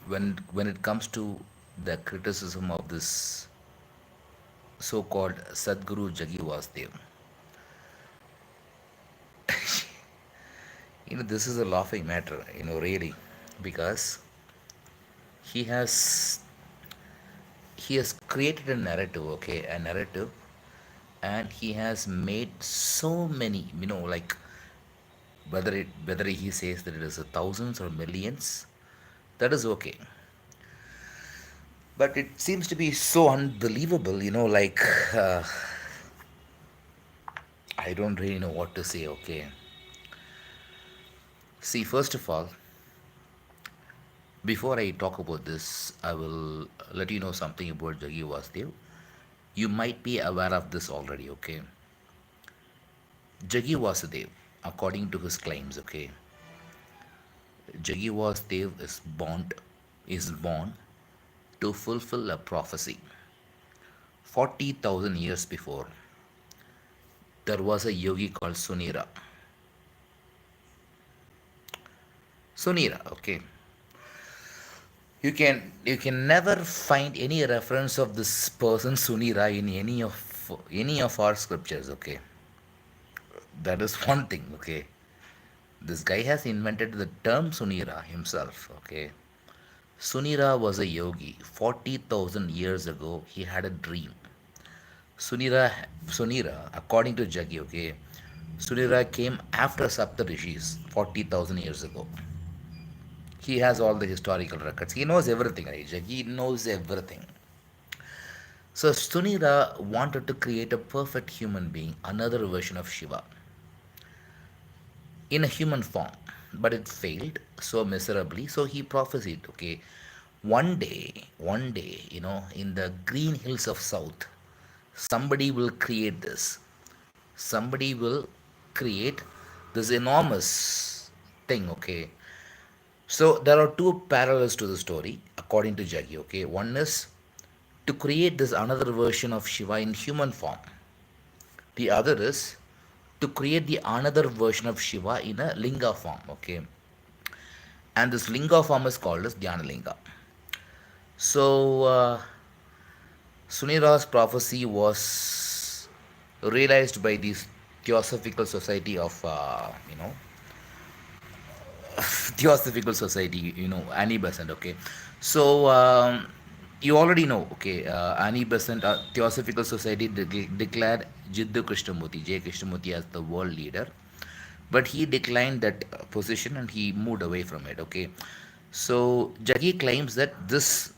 when it comes to the criticism of this so-called Sadguru Jaggi Vasudev, this is a laughing matter, really, because he has he has created a narrative, okay, a narrative, and he has made so many, like whether he says that it is a thousands or millions, that is okay, but it seems to be so unbelievable, like I don't really know what to say, okay. See, first of all, before I talk about this, I will let you know something about Jaggi Vasudev. You might be aware of this already, okay. Jaggi Vasudev, according to his claims, okay, Jaggi Vasudev is born to fulfill a prophecy. 40,000 years before, there was a yogi called Sunira. Sunira, okay. You can never find any reference of this person Sunira in any of our scriptures, okay. That is one thing, okay. This guy has invented the term Sunira himself, okay. Sunira was a yogi. 40,000 years ago, he had a dream. Sunira, Sunira, according to Jaggi, okay, Sunira came after Saptarishis 40,000 years ago. He has all the historical records. He knows everything, right? Jaggi knows everything. So Sunira wanted to create a perfect human being, another version of Shiva, in a human form, but it failed so miserably. So he prophesied, okay, one day, in the green hills of South, somebody will create this. Somebody will create this enormous thing, okay. So there are two parallels to the story, according to Jaggi, okay. One is to create this another version of Shiva in human form. The other is to create the another version of Shiva in a linga form, okay. And this linga form is called as Dhyanalinga. So Sunira's prophecy was realized by this Theosophical Society of, Theosophical Society, Annie Besant, okay. So you already know, okay, Annie Besant, Theosophical Society declared Jiddu Krishnamurti, J. Krishnamurti as the world leader, but he declined that position and he moved away from it, okay. So Jaggi claims that this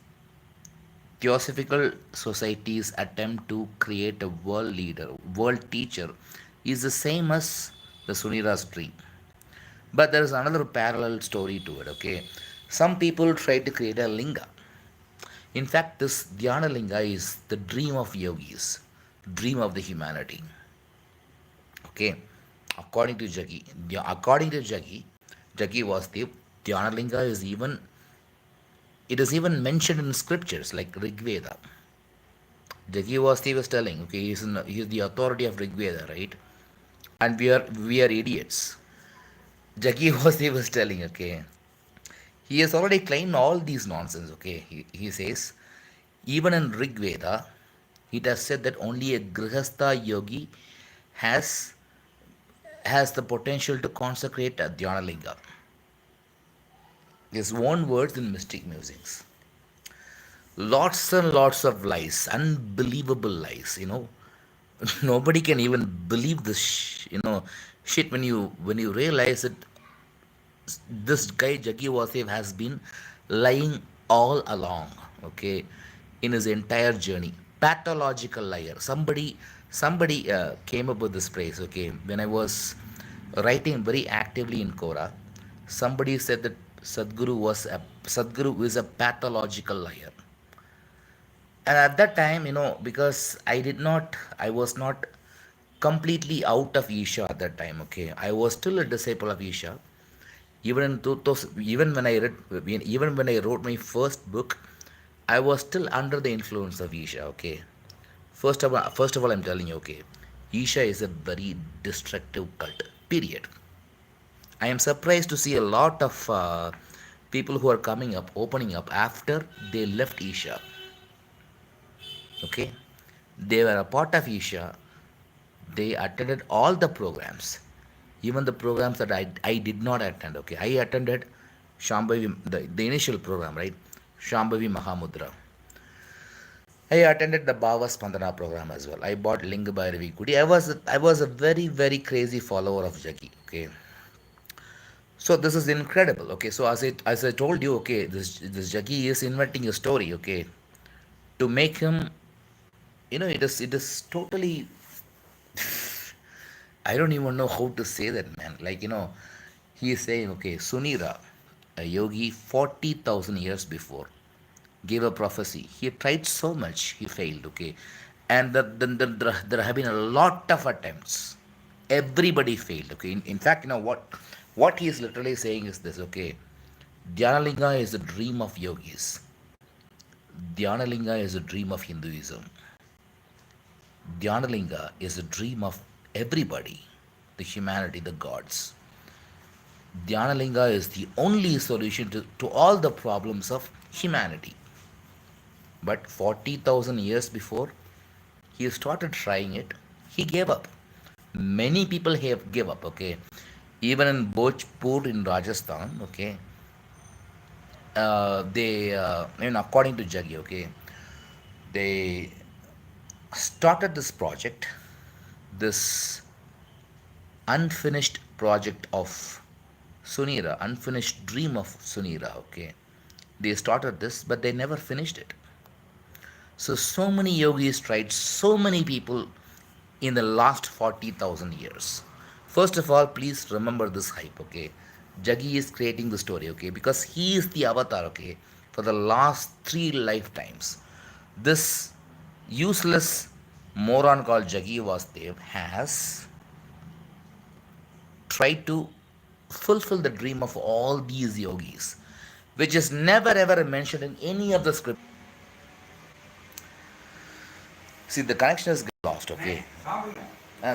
Theosophical Society's attempt to create a world leader, world teacher, is the same as the Sunira's dream. But there is another parallel story to it, okay? Some people try to create a linga. In fact, this Dhyana Linga is the dream of yogis, dream of the humanity. Okay? Jaggi was the Dhyana Linga is even it is even mentioned in scriptures like Rig Veda. Jaggi was telling, okay, he is the authority of Rig Veda, right? And we are idiots. Jaggi was telling, okay, he has already claimed all these nonsense, okay. He says, even in Rig Veda, it has said that only a Grihastha yogi has has the potential to consecrate a Dhyanalinga. His own words in mystic musings. Lots and lots of lies, unbelievable lies, Nobody can even believe this, shit when you realize that this guy Jaggi Vasudev has been lying all along, okay, in his entire journey. Pathological liar. Somebody came up with this phrase, okay. When I was writing very actively in Quora, somebody said that Sadguru is a pathological liar. And at that time, because I was not completely out of Isha at that time, okay. I was still a disciple of Isha. Even in 2000, even when I wrote my first book, I was still under the influence of Isha, okay. First of all, I'm telling you, okay, Isha is a very destructive cult. Period. I am surprised to see a lot of people who are coming up, opening up after they left Isha. Okay, they were a part of Isha. They attended all the programs, even the programs that I did not attend. Okay, I attended Shambhavi, the initial program, right? Shambhavi Mahamudra. I attended the Bhava Spandana program as well. I bought Linga Bhairavi Kudi. I was a very very crazy follower of Jaggi. Okay, so this is incredible. Okay, so as I told you, okay, this Jaggi is inventing a story. Okay, to make him, it is totally. I don't even know how to say that, man. Like, he is saying, okay, Sunira, a yogi 40,000 years before, gave a prophecy. He tried so much, he failed, okay. And there have been a lot of attempts. Everybody failed, okay. In fact, what he is literally saying is this, okay. Dhyanalinga is a dream of yogis. Dhyanalinga is a dream of Hinduism. Dhyanalinga is a dream of everybody, the humanity, the gods. Dhyanalinga is the only solution to all the problems of humanity. But 40,000 years before he started trying it, he gave up. Many people have give up, okay. Even in Bhojpur in Rajasthan, okay, according to Jaggi, okay, they started this project, this unfinished project of Sunira, unfinished dream of Sunira, okay. They started this, but they never finished it. So many yogis tried, so many people in the last 40,000 years. First of all, please remember this hype, okay. Jaggi is creating the story, okay, because he is the avatar, okay, for the last 3 lifetimes. This useless moron called Jaggi Vasudev has tried to fulfill the dream of all these yogis, which is never ever mentioned in any of the script. See, the connection is lost, okay.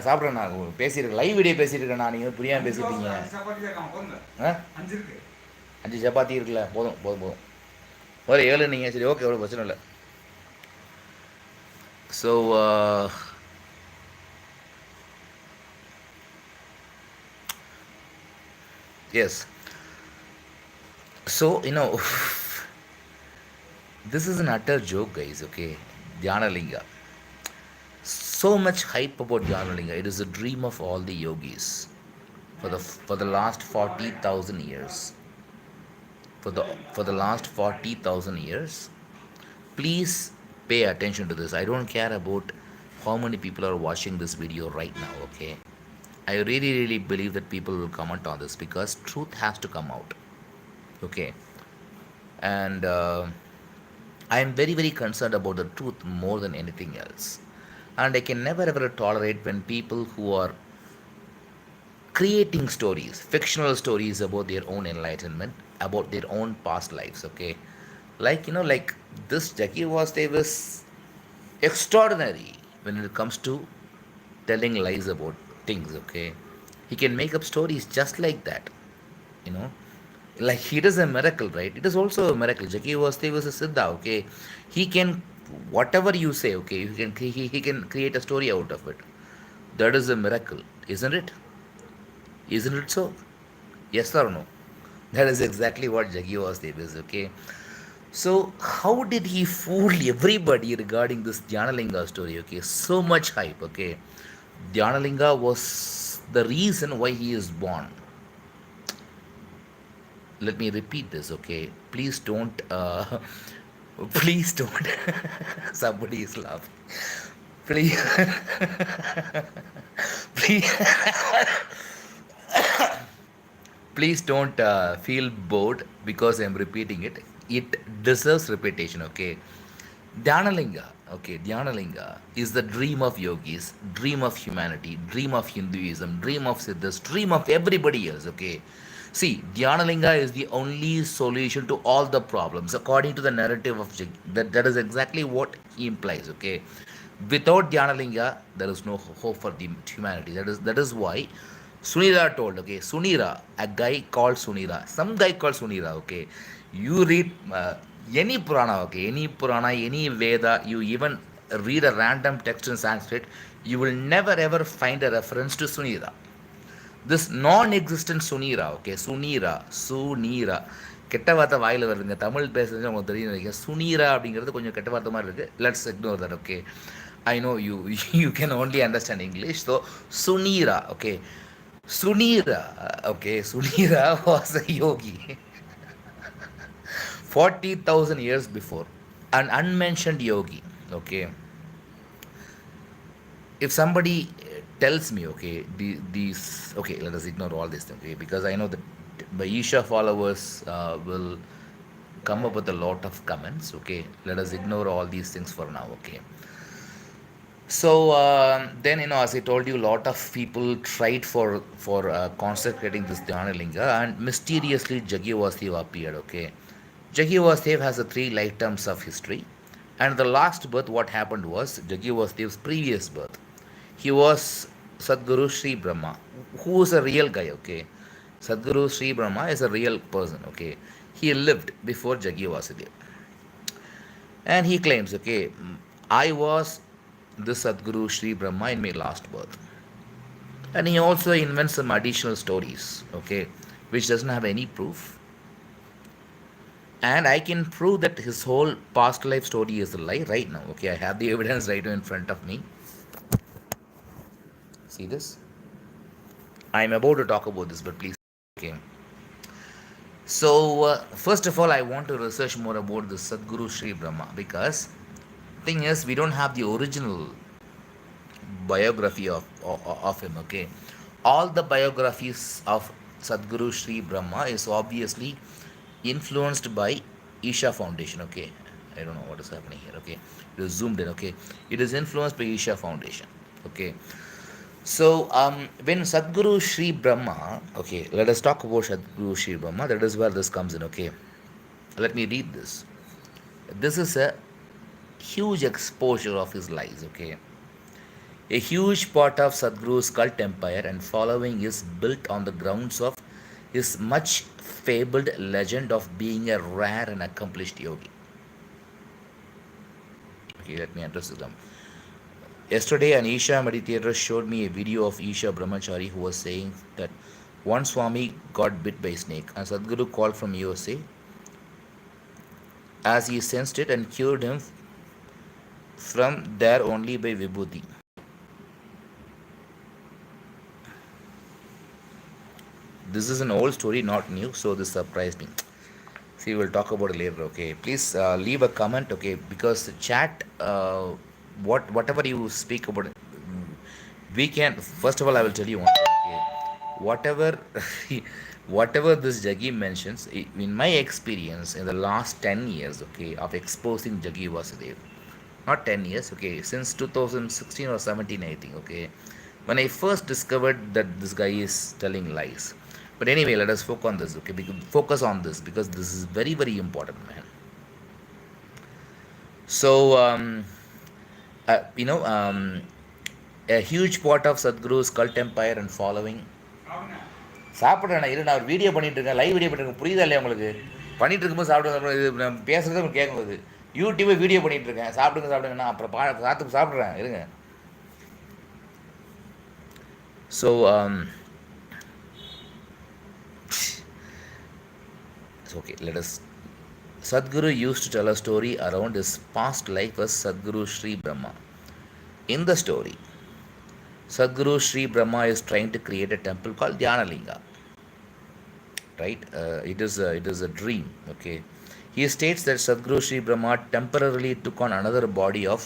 சாப்பிட்றேன் நான் பேசியிருக்கேன், live video பேசியிருக்கேன். நான் நீங்கள் புரியாமல் பேசியிருக்கீங்க. 5 சப்பாத்தி இருக்குல்ல, போதும் போதும் போதும். ஒரு 7 நீங்கள், சரி ஓகே, அவ்வளோ பிரச்சனை இல்லை. So yes, so this is an utter joke, guys, okay. Dhyanalinga, so much hype about Dhyanalinga. It is a dream of all the yogis for the last 40,000 years. For the last 40,000 years, please pay attention to this. I don't care about how many people are watching this video right now, okay. I really really believe that people will comment on this because truth has to come out, okay. And I am very very concerned about the truth more than anything else. And I can never ever tolerate when people who are creating stories, fictional stories about their own enlightenment, about their own past lives, okay. Like this Jaggi Vasudev is extraordinary when it comes to telling lies about things, okay. He can make up stories just like that, you know like he does a miracle, right? It is also a miracle. Jaggi Vasudev is a siddha, okay. He can, whatever you say, okay, he can create a story out of it. That is a miracle, isn't it so? Yes or no? That is exactly what Jaggi Vasudev is, okay. So how did he fool everybody regarding this Dhyanalinga story, okay? So much hype, okay. Dhyanalinga was the reason why he is born. Let me repeat this, okay. Please don't please don't somebody is laughing, please. Please, please don't feel bored because I'm repeating it. It deserves repetition, okay. Dhyanalinga, okay, Dhyanalinga is the dream of yogis, dream of humanity, dream of Hinduism, dream of Siddhas, dream of everybody else, okay. See, Dhyanalinga is the only solution to all the problems according to the narrative of Jaggi. That is exactly what he implies, okay. Without Dhyanalinga, there is no hope for the humanity. That is why Sunira told, okay, Sunira, a guy called Sunira, some guy called Sunira, okay. You read any Purana, okay, any Purana, any Veda, you even read a random text in Sanskrit, you will never ever find a reference to Sunira. This non-existent Sunira, okay, Sunira, கெட்ட வார்த்தை வாயில் வருதுங்க தமிழ் பேசுறது உங்களுக்கு தெரியும் நினைக்கிறேன் சுனீரா அப்படிங்கிறது கொஞ்சம் கெட்ட வார்த்தை மாதிரி இருக்குது let's ignore that okay I know you you can only understand English. So Sunira, okay. Sunira, okay. Sunira was a yogi 40,000 years before. An unmentioned yogi, okay. If somebody tells me, okay, these, okay, let us ignore all this, okay, because I know that the Isha followers will come up with a lot of comments, okay. Let us ignore all these things for now, okay. So then, as I told you, a lot of people tried for consecrating this Dhyanalinga, and mysteriously Jaggi Vasudev appeared. Okay, Jaggi Vasudev has a 3 lifetimes of history, and the last birth, what happened was Jaggi Vasudev's previous birth. He was Sadguru Sri Brahma, who is a real guy. Okay, Sadguru Sri Brahma is a real person. Okay, he lived before Jaggi Vasudev. And he claims, okay, I was the Sadguru Sri Brahma in my last birth. And he also invents some additional stories, okay, which doesn't have any proof. And I can prove that his whole past life story is a lie right now. Okay, I have the evidence right in front of me. See this? I'm about to talk about this, but please, okay. So, first of all, I want to research more about the Sadguru Sri Brahma, because thing is, we don't have the original biography of him, okay. All the biographies of Sadguru Sri Brahma is obviously influenced by Isha Foundation, okay. I don't know what is happening here, okay. It is zoomed in, okay. It is influenced by Isha Foundation, okay. So, when Sadguru Sri Brahma, okay, let us talk about Sadguru Sri Brahma. That is where this comes in, okay. Let me read this. This is a huge exposure of his lies, okay. A huge part of Sadguru's cult empire and following is built on the grounds of his much fabled legend of being a rare and accomplished yogi. Okay, let me address them. Yesterday, an Isha meditator showed me a video of Isha Brahmachari who was saying that one Swami got bit by a snake, and Sadguru called from USA as he sensed it and cured him from there only by Vibhuti. This is an old story, not new, so this surprised me. See, we'll talk about it later, okay. Please leave a comment, okay, because chat, whatever you speak about, we can, first of all, I will tell you one thing, okay. Whatever, whatever this Jaggi mentions, in my experience, in the last 10 years, okay, of exposing Jaggi Vasudev, not 10 years, okay, since 2016 or 17, I think, okay, when I first discovered that this guy is telling lies. But anyway, let us focus on this because this is very, very important, man. So, a huge part of Sadguru's cult empire and following. சாப்பிட்றேன் இரு நான் ஒரு video பண்ணிட்டு இருக்கேன் live video பண்ணிட்டு புரியுதா இல்லையா உங்களுக்கு பண்ணிட்டு இருக்கும்போது சாப்பிடுங்க பேசுறது உங்களுக்கு கேட்கும்போது யூடியூபை வீடியோ பண்ணிட்டு இருக்கேன் சாப்பிடுங்கன்னா அப்புறம் சாப்பிட்றேன் இருங்க. So, okay, let us. Sadguru used to tell a story around his past life as Sadguru Sri Brahma. In the story, Sadguru Sri Brahma is trying to create a temple called Dhyanalinga. Right? It is a dream. Okay. He states that Sadguru Sri Brahma temporarily took on another body of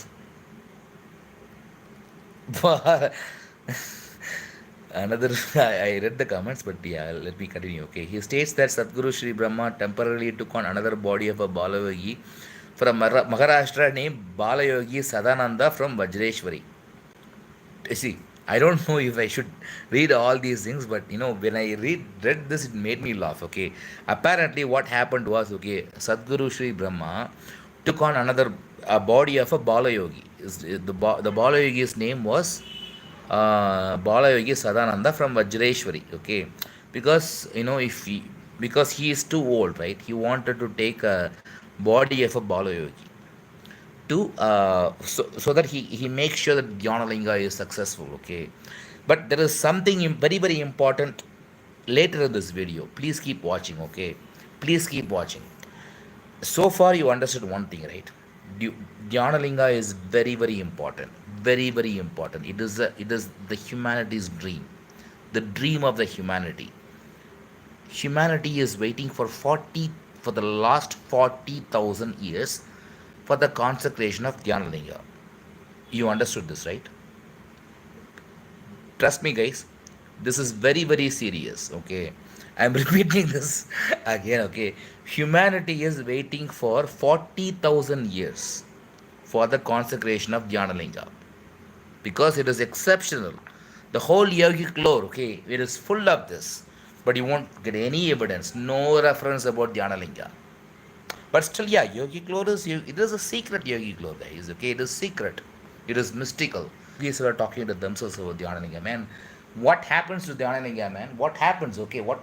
another. I read the comments, but yeah, let me continue. Okay, he states that Sadguru Sri Brahma temporarily took on another body of a Balayogi from Maharashtra named Balayogi Sadananda from Vajreshwari. See, I don't know if I should read all these things, but when I read this, it made me laugh. Okay, apparently what happened was, okay, Sadguru Sri Brahma took on another body of a Balayogi. The Balayogi's name was Bala Yogi Sadananda from Vajreshwari. Okay, because if because he is too old, right? He wanted to take a body of a Bala Yogi to so that he makes sure that Dhyanalinga is successful. Okay, but there is something very very important later in this video. Please keep watching. Okay, please keep watching. So far you understood one thing, right? Dhyanalinga is very very important, very very important. It is the humanity's dream, the dream of the humanity is waiting for the last 40,000 years for the consecration of Dhyanalinga. You understood this, right? Trust me, guys, this is very very serious. Okay, I'm repeating this again. Okay, humanity is waiting for 40,000 years for the consecration of Dhyanalinga because it is exceptional. The whole yogic lore, okay, it is full of this, but you won't get any evidence, no reference about Dhyanalinga. But still, yeah, yogic lore is it is a secret yogic lore, guys. Okay, it is secret, it is mystical. Yogis are talking to themselves about Dhyanalinga, man. What happens to Dhyanalinga, man? What happens? Okay, what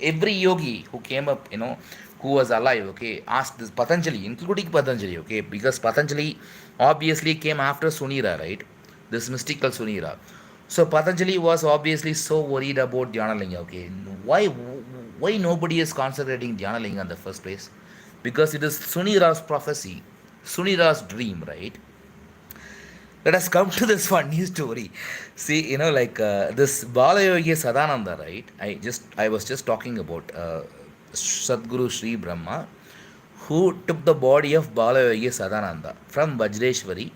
every yogi who came up, who was alive, okay, asked this Patanjali, including Patanjali, okay, because Patanjali obviously came after Sunira, right? This mystical Sunira. So Patanjali was obviously so worried about Dhyanalinga, okay. Why nobody is concentrating Dhyanalinga in the first place? Because it is Sunira's prophecy, Sunira's dream, right? Let us come to this funny story. See, this Balayogi Sadananda, right? I was just talking about Sadguru Sri Brahma, who took the body of Balayogi Sadananda from Vajreshwari,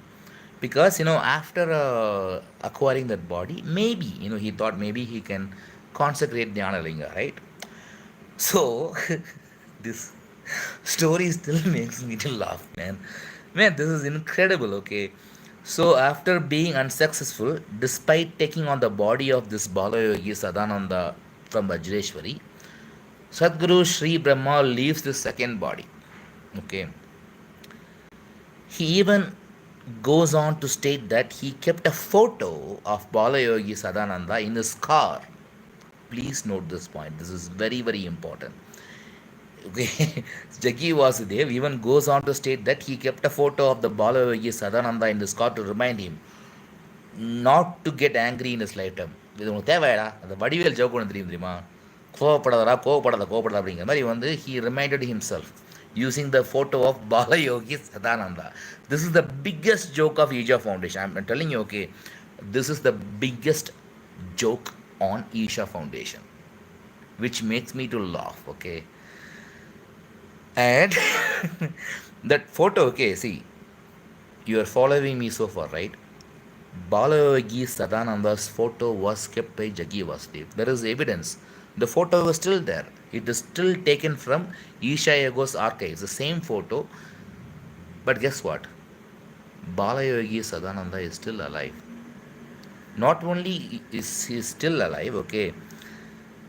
because after acquiring that body, maybe he thought maybe he can consecrate Dhyanalinga, right? So this story still makes me to laugh, man. Man, this is incredible. Okay, so after being unsuccessful, despite taking on the body of this Balayogi Sadananda from Vajreshwari, Sadguru Sri Brahma leaves the second body. Okay, he even goes on to state that he kept a photo of Balayogi Sadananda in his car. Please note this point. This is very very important. Okay, Jaggi Vasudev even goes on to state that he kept a photo of the Balayogi Sadananda in his car to remind him not to get angry in his lifetime. இது உங்களுக்கு தேவையாடா அந்த Vadivel joke ஒன்று தெரியுமா, கோவப்படாதடா கோவப்படாத அப்படிங்கிற மாதிரி he reminded himself using the photo of Balayogi Sadananda. This is the biggest joke of Isha Foundation. I'm telling you, okay, this is the biggest joke on Isha Foundation, which makes me to laugh, okay. And that photo, okay, see, you are following me so far, right? Balayogi Sadananda's photo was kept by Jaggi Vasudev. There is evidence. The photo is still there. It is still taken from Isha Yoga's archives. The same photo. But guess what? Balayogi Sadananda is still alive. Not only is he still alive, okay,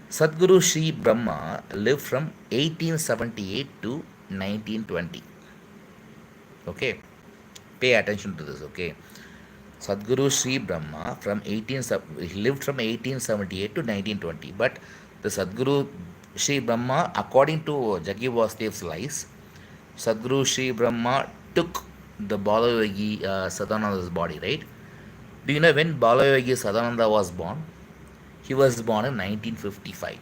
Sadguru Sri Brahma lived from 1878 to 1920. Okay, pay attention to this. Okay, Sadguru Sri Brahma he lived from 1878 to 1920. But the Sadguru Sri Brahma, according to Jaggi Vasudev's lies, Sadguru Sri Brahma took the Balayogi Sadananda's body, right? Do you know when Balayogi Sadananda was born? He was born in 1955.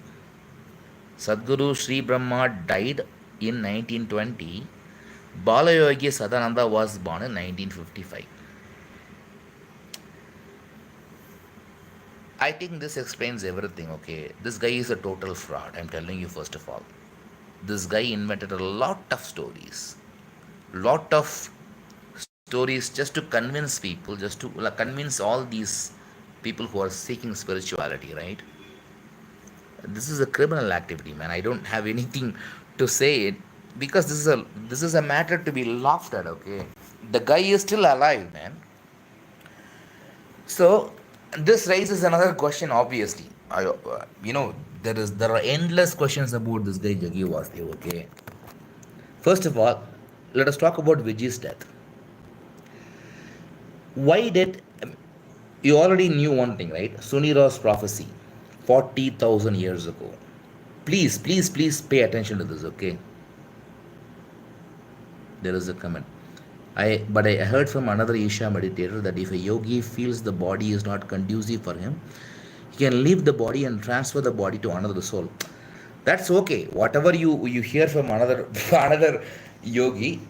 Sadguru Sri Brahma died in 1920. Balayogi Sadananda was born in 1955. I think this explains everything, okay. This guy is a total fraud, I'm telling you. First of all, this guy invented a lot of stories. Lot of stories just to convince people, just to convince all these people who are seeking spirituality, right? This is a criminal activity, man. I don't have anything to say it, because this is a matter to be laughed at, okay. The guy is still alive, man. So this raises another question, obviously. There are endless questions about this guy Jaggi Vasudev, okay. First of all, let us talk about Vijay's death. Why did, You already knew one thing, right? Sunira's prophecy, 40,000 years ago. Please, please, please pay attention to this, okay? There is a comment. But I heard from another Isha meditator that if a yogi feels the body is not conducive for him, he can leave the body and transfer the body to another soul. That's okay. Whatever you hear from another another yogi,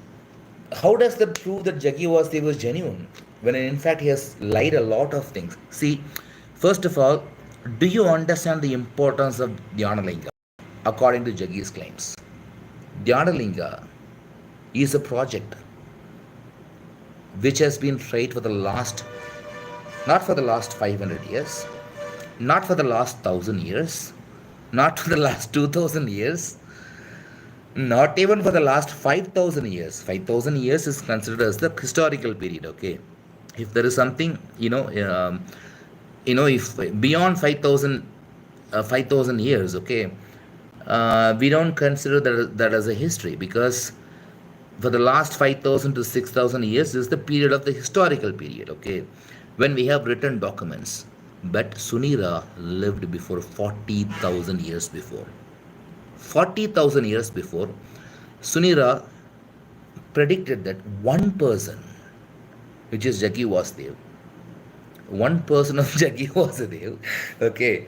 how does that prove that Jaggi was genuine? When in fact he has lied a lot of things. See, first of all, do you understand the importance of Dhyanalinga according to Jaggi's claims? Dhyanalinga is a project which has been tried for the last, not for the last 500 years, not for the last 1000 years, not for the last 2000 years, not even for the last 5000 years. 5000 years is considered as the historical period, okay? If there is something, if beyond 5000 years, okay, we don't consider that as a history, because for the last 5000 to 6000 years is the period of the historical period, okay, when we have written documents. But Sunira lived before 40,000 years before. 40,000 years before, Sunira predicted that one person, which is Jaggi Vasudev, one person of Jaggi Vasudev, okay,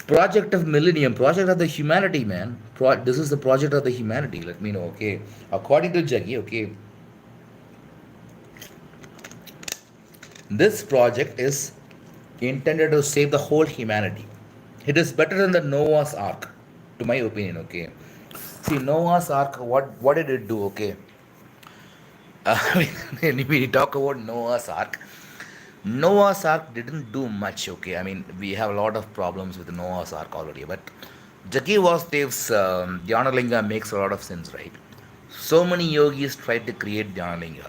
project of millennium, project of the humanity, man. This is the project of the humanity. Let me know, okay. According to Jaggi, okay, this project is intended to save the whole humanity. It is better than the Noah's Ark, to my opinion, okay. See, Noah's Ark, what did it do, okay? When we talk about Noah's Ark didn't do much, okay. I mean, we have a lot of problems with Noah's Ark already, but Jaggi Vasudev's Dhyanalinga makes a lot of sense, right? So many yogis tried to create Dhyanalinga.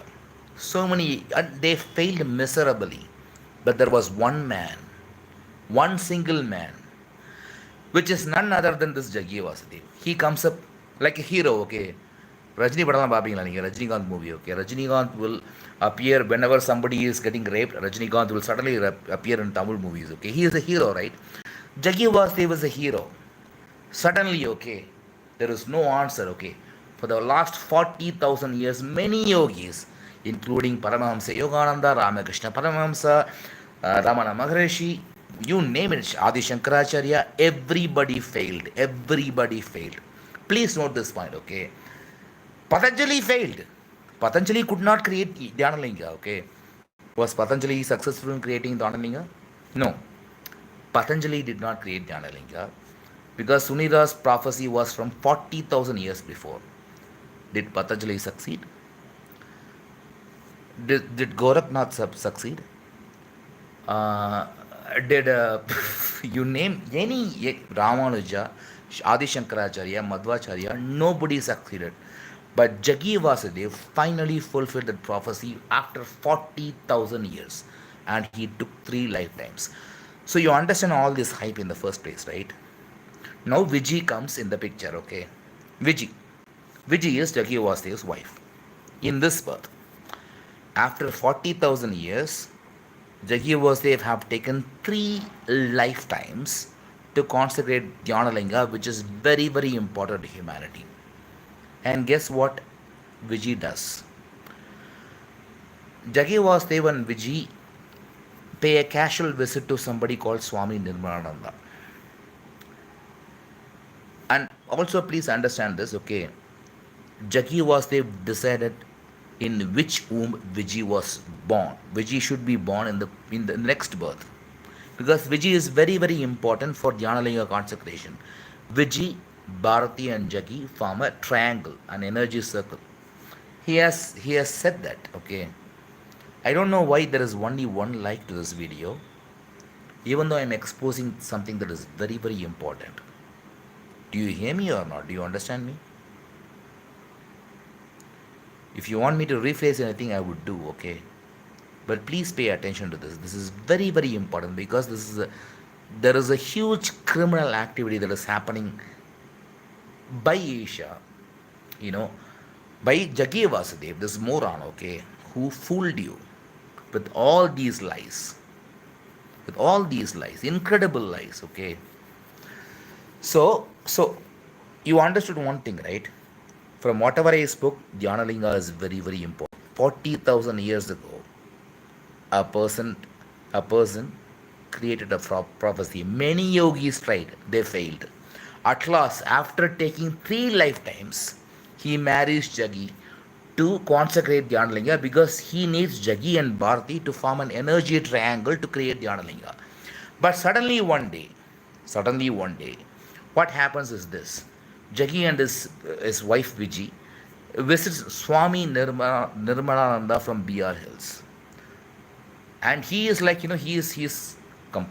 So many, and they failed miserably. But there was one man, one single man, which is none other than this Jaggi Vasudev. He comes up like a hero, okay. Rajini படம்லாம் பார்ப்பீங்களா நீங்கள்? Rajinikanth movie, okay. Rajinikanth will appear whenever somebody is getting raped. Rajinikanth will suddenly appear in Tamil movies, okay. He is a hero, right? Jaggi Vasudev is a hero. Suddenly, okay, there is no answer, okay. For the last 40,000 years, many yogis, including Paramahamsa Yogananda, Ramakrishna Paramahamsa, Ramana Maharishi, you name it, Adi Shankaracharya, everybody failed. Everybody failed. Please note this point, okay. Patanjali failed. Patanjali could not create Dhyanalinga, okay. Was Patanjali successful in creating Dhyanalinga? No. Patanjali did not create Dhyanalinga because Sunira's prophecy was from 40,000 years before. Did Patanjali succeed? Did Gorakhnath succeed? Did you name any Ramanuja, Adi Shankaracharya, Madhvacharya, nobody succeeded. But Jaggi Vasudev finally fulfilled that prophecy after 40,000 years, and he took 3 lifetimes. So you understand all this hype in the first place, right? Now Viji comes in the picture, okay? Viji is Jaggi Vasudev's wife in this birth. After 40,000 years, Jaggi Vasudev have taken 3 lifetimes to consecrate Dhyanalinga, which is very, very important to humanity. And guess what Viji does? Jaggi Vasudev and Viji pay a casual visit to somebody called Swami Nirmalananda. And also please understand this, okay? Jaggi Vasudev decided in which womb Viji was born. Viji should be born in the next birth, because Viji is very, very important for Dhyanalinga consecration. Viji, Bharati and Jaggi form a triangle, an energy circle. He has said that, okay. I don't know why there is only 1 like to this video, even though I am exposing something that is very, very important. Do you hear me or not? Do you understand me? If you want me to rephrase anything, I would do, okay. But please pay attention to this. This is very, very important, because there is a huge criminal activity that is happening by Asia, by Jaggi Vasudev, this moron, okay, who fooled you with all these lies. with all these lies, incredible lies. Okay, so you understood one thing, right? From whatever I spoke, Dhyanalinga is very very important. 40,000 years ago, a person a person created a prophecy. Many yogis tried, they failed. At last, after taking 3 lifetimes, he marries Jaggi to consecrate Dhyanalinga, because he needs Jaggi and Bharati to form an energy triangle to create Dhyanalinga. But suddenly one day, what happens is this: Jaggi and his wife Viji visits Swami Nirmalananda from BR Hills, and he is like, he is com-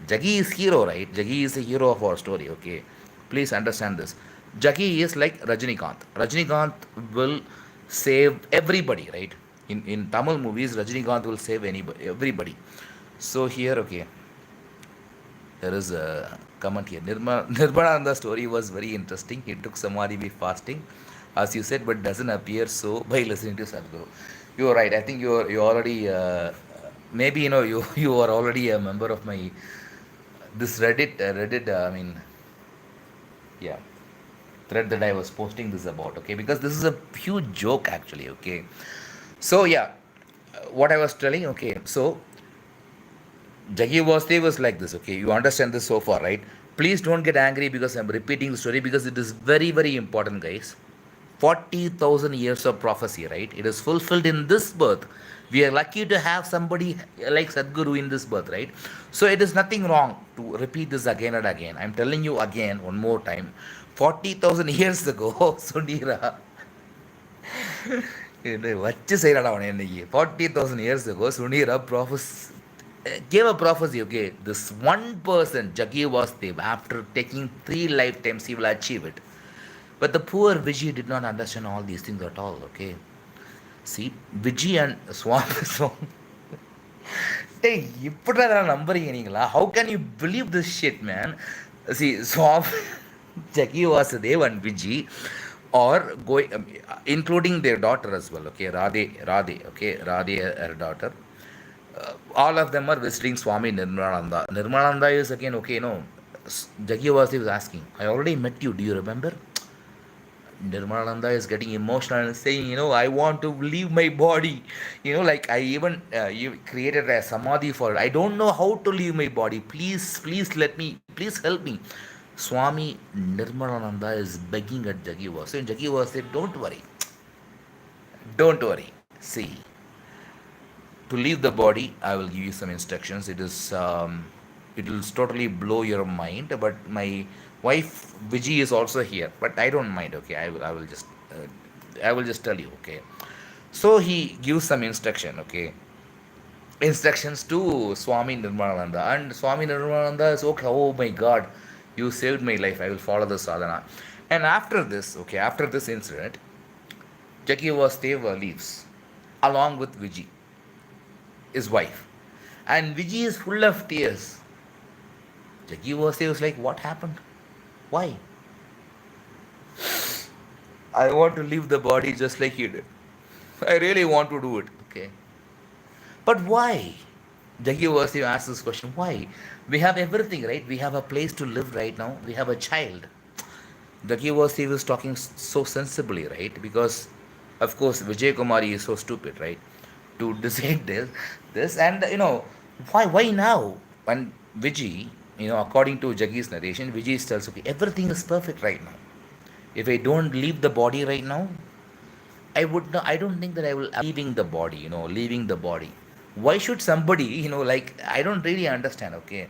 Jaggi is hero, right? Jaggi is the hero of our story. Okay, please understand this. Jaggi is like Rajinikanth. Rajinikanth will save everybody, right? In Tamil movies, Rajinikanth will save anybody, everybody. So here, okay, there is a comment here. Nirmananda's story was very interesting. He took Samadhi by fasting, as you said, but doesn't appear so by listening to Sadhguru. You are right. I think you already maybe you are already a member of my this Reddit. I mean, yeah, thread that I was posting this about. Okay, because this is a huge joke actually. Okay, so yeah, what I was telling. Okay, so Jaggi was like this, okay? You understand this so far, right? Please don't get angry because I'm repeating the story, because it is very, very important, guys. 40,000 years of prophecy, right? It is fulfilled in this birth. We are lucky to have somebody like Sadhguru in this birth, right? So it is nothing wrong to repeat this again and again. I'm telling you again, one more time. 40,000 years ago, Sunira, இது வச்சு செய்யறடா அவனை இன்னைக்கு. 40,000 years ago, Sunira gave a prophecy, okay? This one person, Jaggi Vasudev, after taking 3 lifetimes, he will achieve it. But the poor Vijay did not understand all these things at all, okay? See, Vijay and Swami. Hey, இப்படிடா நம்புறீங்க நீங்களா? How can you believe this shit, man? See, Swami, Jaggi Vasudev and Vijay are going, including their daughter as well, okay? Radhe, okay? Radhe, her daughter. All of them are visiting Swami Nirmalananda. Nirmalananda is again, okay, Jaggi Vasudev is asking, I already met you, do you remember? Nirmalananda is getting emotional and saying, I want to leave my body. Like I even you created a samadhi for it. I don't know how to leave my body. Please let me. Please help me. Swami Nirmalananda is begging at Jaggi Vasudev. And Jaggi Vasudev said, don't worry. Don't worry. See, to leave the body, I will give you some instructions. It will totally blow your mind. But my wife Viji is also here, but I don't mind. Okay, I will just tell you. Okay, so he gives some instructions to Swami Nirmalananda, and Swami Nirmalananda is okay. Oh my God, you saved my life. I will follow the sadhana. And after this, okay, after this incident, Jaggi Vasudev leaves along with Viji, his wife. And Vijay is full of tears. Jaggi was like, what happened? Why? I want to leave the body just like you did. I really want to do it. Okay. But why? Jaggi was asked this question. Why? We have everything, right? We have a place to live right now. We have a child. Jaggi was talking so sensibly, right? Because, of course, Vijay Kumari is so stupid, right? To decide this, and why now? When Vijay, according to Jaggi's narration, Vijay tells, okay, everything is perfect right now. If I don't leave the body right now, I don't think that I will leaving the body, leaving the body. Why should somebody, like, I don't really understand, okay?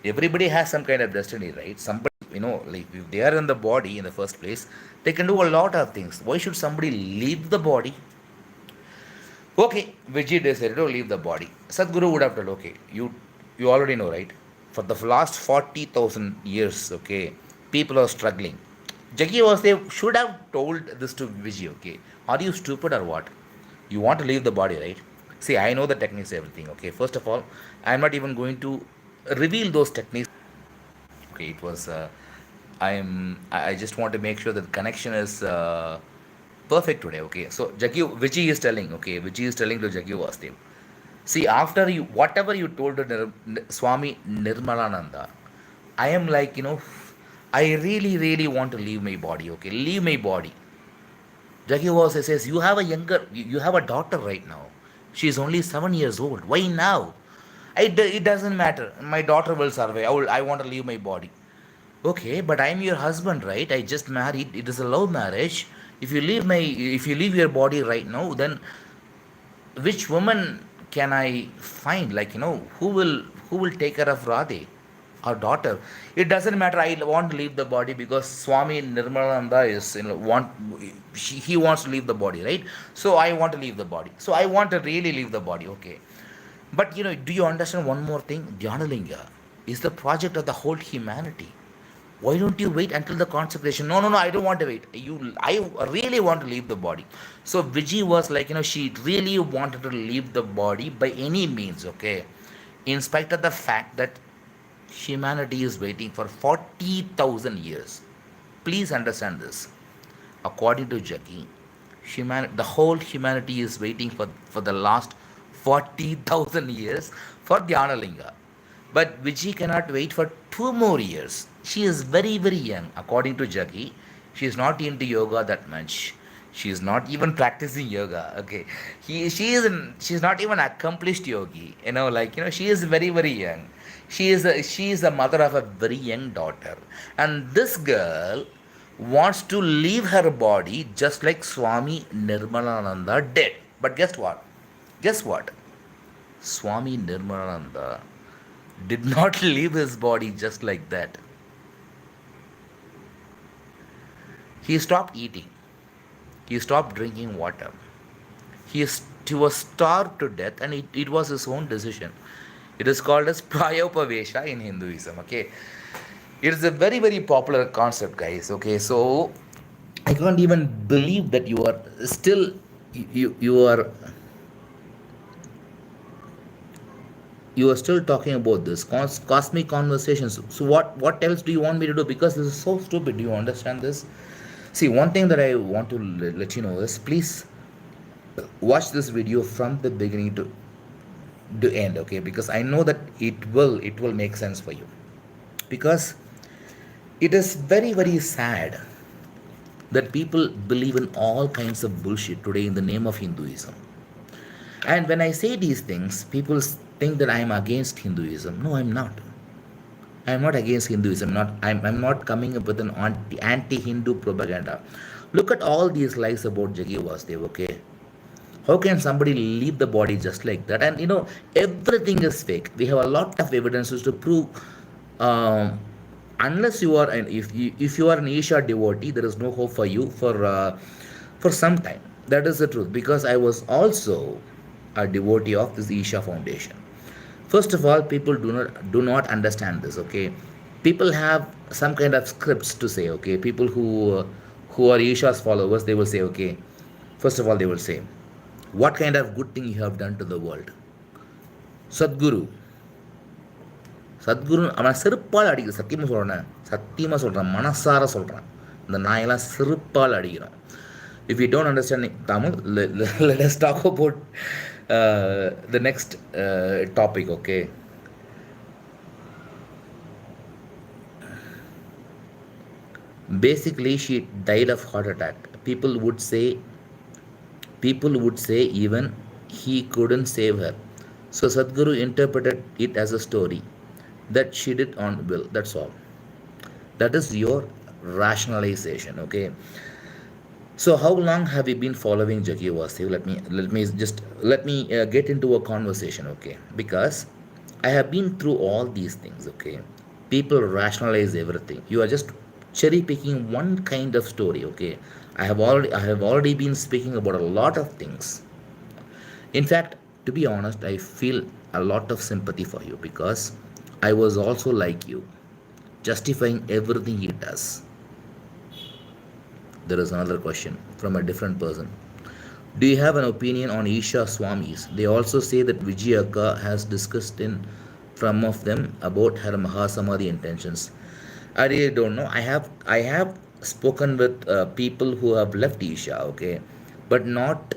Everybody has some kind of destiny, right? Somebody, like if they are in the body in the first place, they can do a lot of things. Why should somebody leave the body? Okay, Vijay decided to leave the body. Sadhguru would have told, okay, you already know, right? For the last 40,000 years, okay, people are struggling. Jaggi Vasudev should have told this to Vijay, okay? Are you stupid or what? You want to leave the body, right? See, I know the techniques, everything, okay? First of all, I'm not even going to reveal those techniques. Okay, it was, I just want to make sure that the connection is perfect today, okay? So, Vijay is telling, okay? Vijay is telling to Jaggi Vasudev, See, after you, whatever you told to Swami Nirmalananda, I am like, I really, really want to leave my body, okay? Leave my body. Jaggi was says, you have a daughter right now. She is only 7 years old. Why now? It doesn't matter. My daughter will survive. I want to leave my body. Okay, but I'm your husband, right? I just married. It is a love marriage. If you leave your body right now, then which woman can I find? Like, who will take care of Radhe, our daughter? It doesn't matter. I want to leave the body because Swami Nirmalananda is, he wants to leave the body, right? So I want to leave the body. So I want to really leave the body. Okay, but do you understand one more thing? Dhyanalinga is the project of the whole humanity. Why don't you wait until the consecration? No, no, no, I don't want to wait. I really want to leave the body. So Viji was like, she really wanted to leave the body by any means, okay? In spite of the fact that humanity is waiting for 40,000 years. Please understand this. According to Jaggi, the whole humanity is waiting for the last 40,000 years for Dhyanalinga. But Vijay cannot wait for 2 more years. She is very, very young. According to Jaggi, she is not into yoga that much. She is not even practicing yoga. Okay, she's not even accomplished yogi. She is very, very young. She is a mother of a very young daughter, and this girl wants to leave her body just like Swami Nirmalananda did. But guess what? Guess what? Swami Nirmalananda did not leave his body just like that. He stopped eating. He stopped drinking water. He was starved to death, and it was his own decision. It is called as Prayopavesha in Hinduism. Okay, it is a very, very popular concept, guys. Okay, so I can't even believe that you are still you are still talking about this cosmic conversations. So what else do you want me to do? Because this is so stupid. Do you understand this? See, one thing that I want to let you know is, please watch this video from the beginning to end, okay? Because I know that it will make sense for you. Because it is very, very sad that people believe in all kinds of bullshit today in the name of Hinduism. And when I say these things, people think that I am against Hinduism. No, I'm not. I'm not against Hinduism. I'm not coming up with an anti-Hindu propaganda. Look at all these lies about Jaggi Vasudev, okay? How can somebody leave the body just like that? And everything is fake. We have a lot of evidences to prove. Um, Unless you are an if you are an Isha devotee, there is no hope for you for some time. That is the truth. Because I was also a devotee of this Isha Foundation. First of all, people do not understand this. Okay, people have some kind of scripts to say. Okay, people who are Isha's followers, they will say, okay. First of all, they will say, what kind of good thing you have done to the world? Sadguru. Sadhguru அவன் செருப்பால் அடிக்கிறான். சத்தியமாக சொல்கிறேன், சத்தியமாக சொல்கிறேன், மனசார சொல்கிறேன். இந்த நாயெல்லாம் செருப்பால் அடிக்கிறான். If you don't understand Tamil, let us talk about the next topic, okay? Basically, she died of heart attack. People would say even he couldn't save her. So Sadhguru interpreted it as a story that she did on will. That's all. That is your rationalization, okay? So how long have you been following Jaggi Vasudev? Let me get into a conversation, okay? Because I have been through all these things, okay? People rationalize everything. You are just cherry picking one kind of story, okay? I have already been speaking about a lot of things. In fact, to be honest, I feel a lot of sympathy for you because I was also like you, justifying everything he does. There is another question from a different person. Do you have an opinion on Isha Swamis? They also say that Vijayaka has discussed in from of them about her Mahasamadhi intentions. I really don't know. I have spoken with people who have left Isha, okay, but not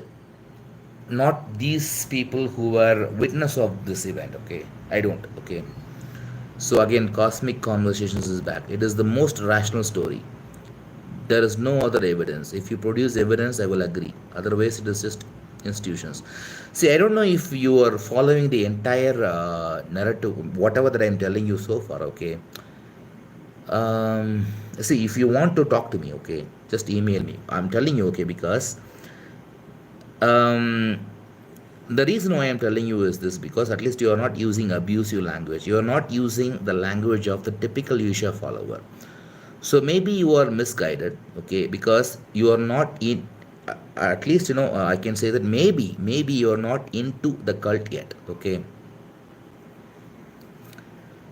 not these people who were witness of this event. Okay, I don't. Okay, so again, cosmic conversations is back. It is the most rational story. There is no other evidence. If you produce evidence, I will agree. Otherwise, it is just institutions. See, I don't know if you are following the entire narrative, whatever that I am telling you so far. Okay. Um, See, if you want to talk to me, okay, just email me. I'm telling you, okay, because um, the reason why I'm telling you is this, because at least you are not using abusive language. You are not using the language of the typical Isha follower. So maybe you are misguided, okay, because you are not in. At least I can say that maybe you are not into the cult yet, okay.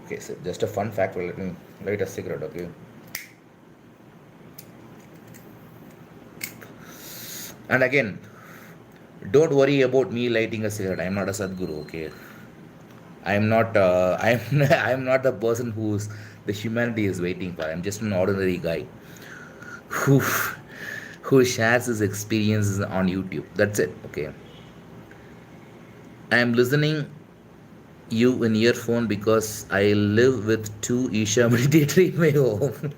Okay, so just a fun fact. Let me light a cigarette, okay. And again, don't worry about me lighting a cigarette. I'm not a Sadguru, okay. I'm not. I'm. I'm not the person who's the humanity is waiting for. I'm just an ordinary guy who who shares his experiences on YouTube. That's it. Okay. I am listening you in earphone because I live with two Isha meditator in my home.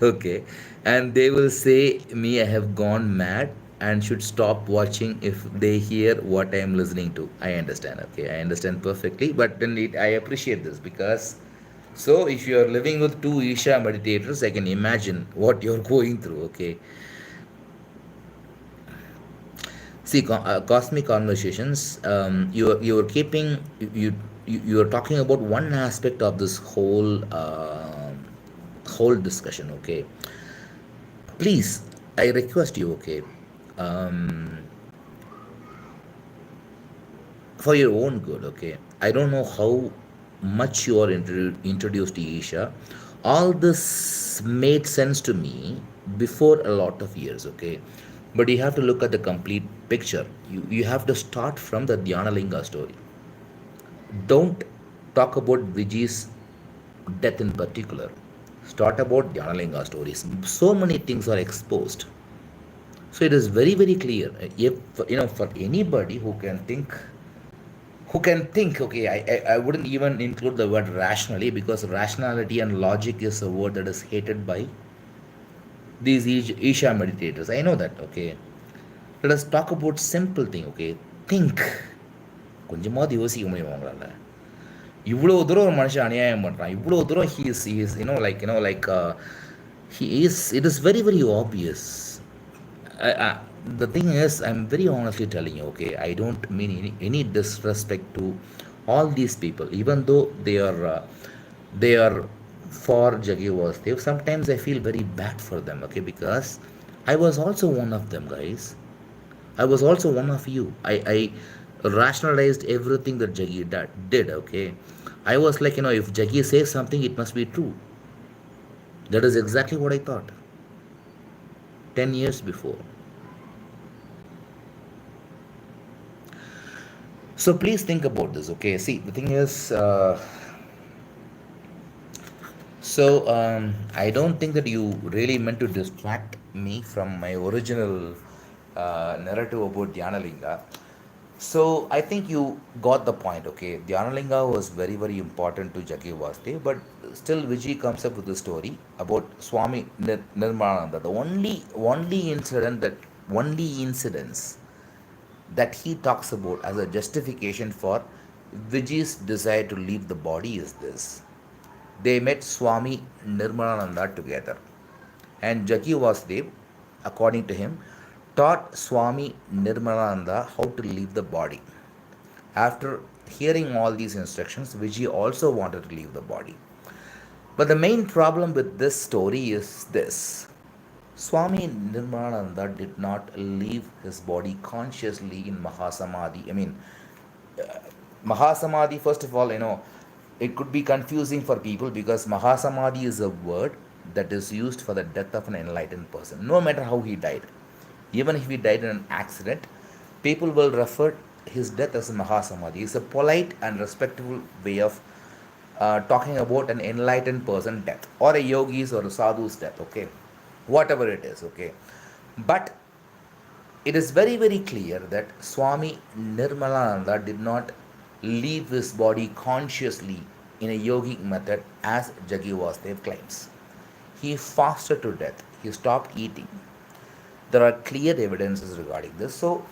Okay. And they will say me I have gone mad and should stop watching if they hear what I am listening to. I understand. Okay. I understand perfectly. But then I appreciate this because so if you are living with two Isha meditators, I can imagine what you're going through. Okay. See, cosmic conversations. You're keeping you're talking about one aspect of this whole discussion. Okay, please, I request you. Okay, um, for your own good. Okay, I don't know how much you are introduced to Isha. All this made sense to me before a lot of years. Okay, but you have to look at the complete picture. You have to start from the Dhyanalinga story. Don't talk about Viji's death in particular. Start about Dhyanalinga stories. So many things are exposed. So it is very, very clear. If for anybody who can think, okay, I wouldn't even include the word rationally because rationality and logic is a word that is hated by these Isha meditators. I know that, okay. Let us talk about simple thing, okay. Think. கொஞ்சமாவது யோசிக்க முடியும் அவங்களால இவ்வளோ தூரம் ஒரு மனுஷன் அநியாயம் பண்ணுறான் இவ்வளோ தூரம் he is like he is it is very very obvious. I, the thing is I'm very honestly telling you, okay, I don't mean any disrespect to all these people, even though they are for Jaggi Vasudev. Sometimes I feel very bad for them, okay, because I was also one of them, guys. I was also one of you. I rationalized everything that Jaggi did, okay. I was like, if Jaggi says something, it must be true. That is exactly what I thought 10 years before. So please think about this, okay. See, the thing is, I don't think that you really meant to distract me from my original narrative about Dhyanalinga. So I think you got the point, okay. Dhyanalinga was very, very important to Jaggi Vasudev, but still Vijay comes up with the story about Swami Nirmananda. The only incidents that he talks about as a justification for Vijay's desire to leave the body is this. They met Swami Nirmananda together. And Jaggi Vasudev, according to him, taught Swami Nirmananda how to leave the body. After hearing all these instructions, Vijay also wanted to leave the body. But the main problem with this story is this. Swami Nirmananda did not leave his body consciously in Mahasamadhi. I mean, Mahasamadhi, first of all, it could be confusing for people because Mahasamadhi is a word that is used for the death of an enlightened person, no matter how he died. Even if he died in an accident, people will refer his death as Mahasamadhi. It's a polite and respectful way of talking about an enlightened person death or a yogi's or a sadhu's death, okay, whatever it is, okay. But it is very, very clear that Swami Nirmalananda did not leave his body consciously in a yogic method as Jaggi Vasudev claims. He fasted to death. He stopped eating. There are clear evidences regarding this. So,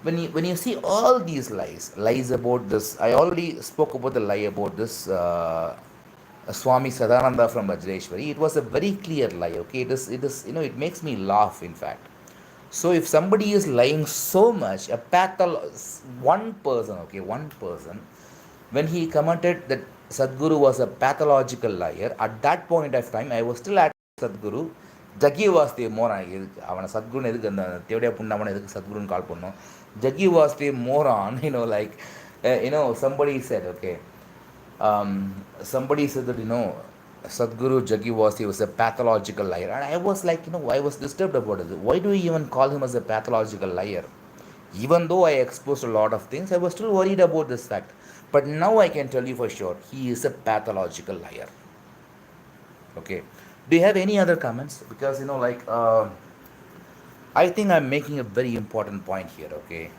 when you see all these lies about this, I already spoke about the lie about this Swami Sadananda from Vajreshwari. It was a very clear lie. Okay, it is it makes me laugh. In fact, so if somebody is lying so much, one person, okay, one person, when he commented that Sadguru was a pathological liar, at that point of time, I was still at Sadguru. Jaggi was the moron. அவனை சத்குருன்னு எதுக்கு அந்த தேவடியா புண்ணாமனை எதுக்கு சத்குருன்னு கால் பண்ணோம். Jaggi was the moron. Like somebody said, okay, somebody said that Sadguru Jaggi was, he was a pathological liar, and I was like, I was disturbed about it. Why do you even call him as a pathological liar? Even though I exposed a lot of things, I was still worried about this fact. But now I can tell you for sure, he is a pathological liar. Okay. Do you have any other comments? Because I think I'm making a very important point here. Okay.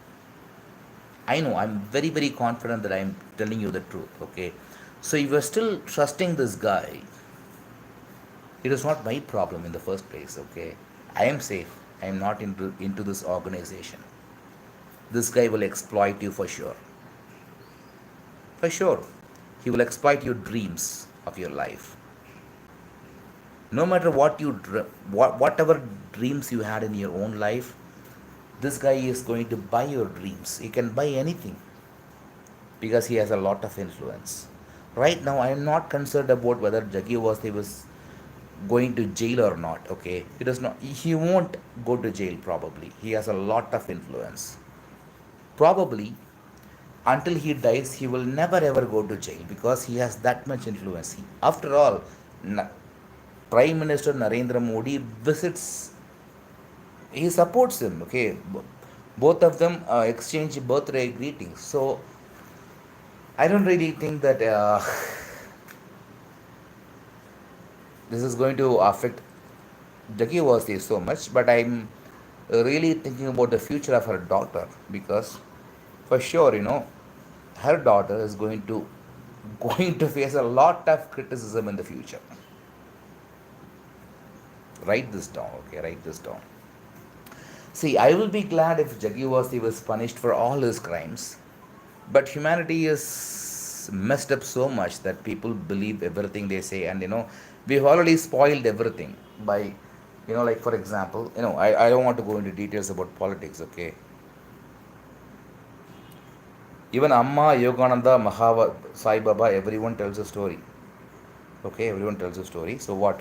I know I'm very, very confident that I'm telling you the truth. Okay. So if you're still trusting this guy, it is not my problem in the first place. Okay. I am safe. I am not into this organization. This guy will exploit you for sure. For sure. He will exploit your dreams of your life. No matter whatever dreams you had in your own life, this guy is going to buy your dreams. He can buy anything because he has a lot of influence. Right now, I am not concerned about whether Jaggi was going to jail or not. Okay, he does not. He won't go to jail probably. He has a lot of influence. Probably until he dies, he will never ever go to jail because he has that much influence. After all, Prime Minister Narendra Modi visits, he supports him. Okay, both of them exchange birthday greetings. So I don't really think that this is going to affect Jaggi Vasudev so much, but I'm really thinking about the future of her daughter, because for sure, her daughter is going to face a lot of criticism in the future. Write this down, okay? Write this down. See, I will be glad if Jaggi Vasudev was punished for all his crimes, but humanity is messed up so much that people believe everything they say, and we've already spoiled everything by, like for example, I don't want to go into details about politics, okay? Even Amma, Yogananda, Sai Baba, everyone tells a story. Okay, everyone tells a story. So what?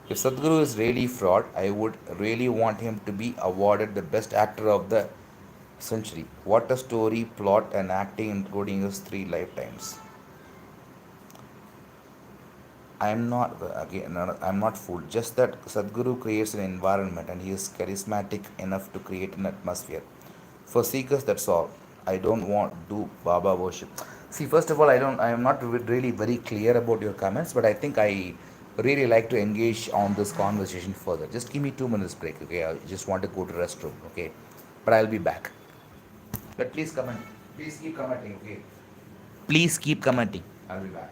If Sadhguru is really fraud, I would really want him to be awarded the best actor of the century. What a story, plot, and acting, including his 3 lifetimes. I'm not fooled. Just that Sadhguru creates an environment and he is charismatic enough to create an atmosphere. For seekers, that's all. I don't want to do Baba worship. See, first of all, I am not really very clear about your comments, but I think I really like to engage on this conversation further. Just give me 2 minutes break, okay? I just want to go to restroom, okay? But I'll be back. But please comment. Please keep commenting, okay? Please keep commenting. I'll be back.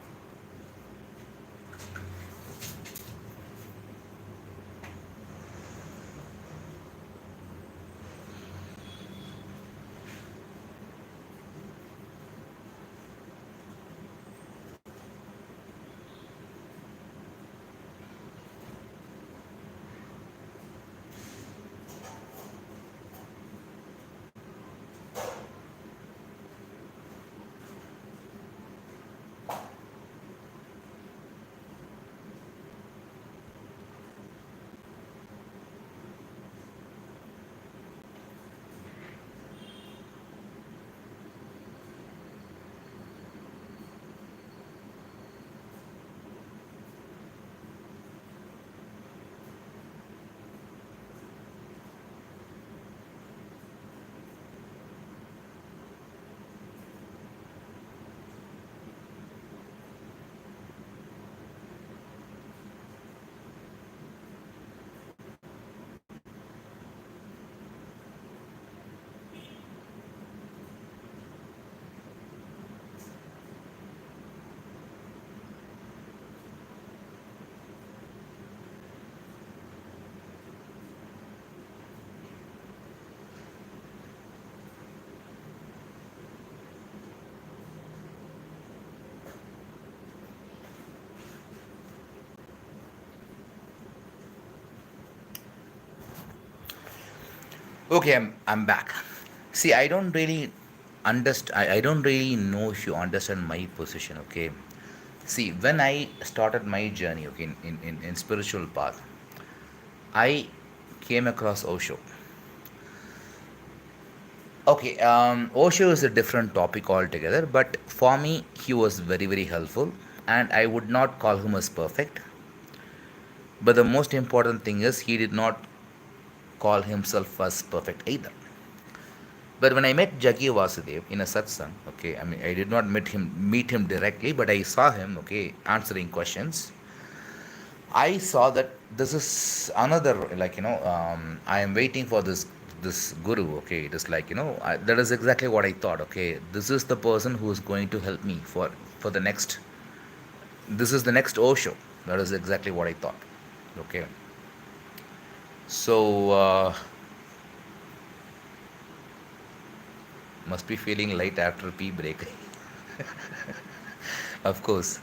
Okay, I'm back. See, I don't really understand. I don't really know if you understand my position. Okay. See, when I started my journey, okay, in spiritual path, I came across Osho. Okay, Osho is a different topic altogether, but for me, he was very, very helpful, and I would not call him as perfect. But the most important thing is, he did not call himself as perfect either. But when I met Jaggi Vasudev in a satsang, okay, I mean, I did not meet him directly, but I saw him, okay, answering questions. I saw that this is another, like, I am waiting for this guru, okay. It is like, that is exactly what I thought, okay. This is the person who is going to help me for the next. This is the next Osho. That is exactly what I thought, okay. So must be feeling light after pee break, of course.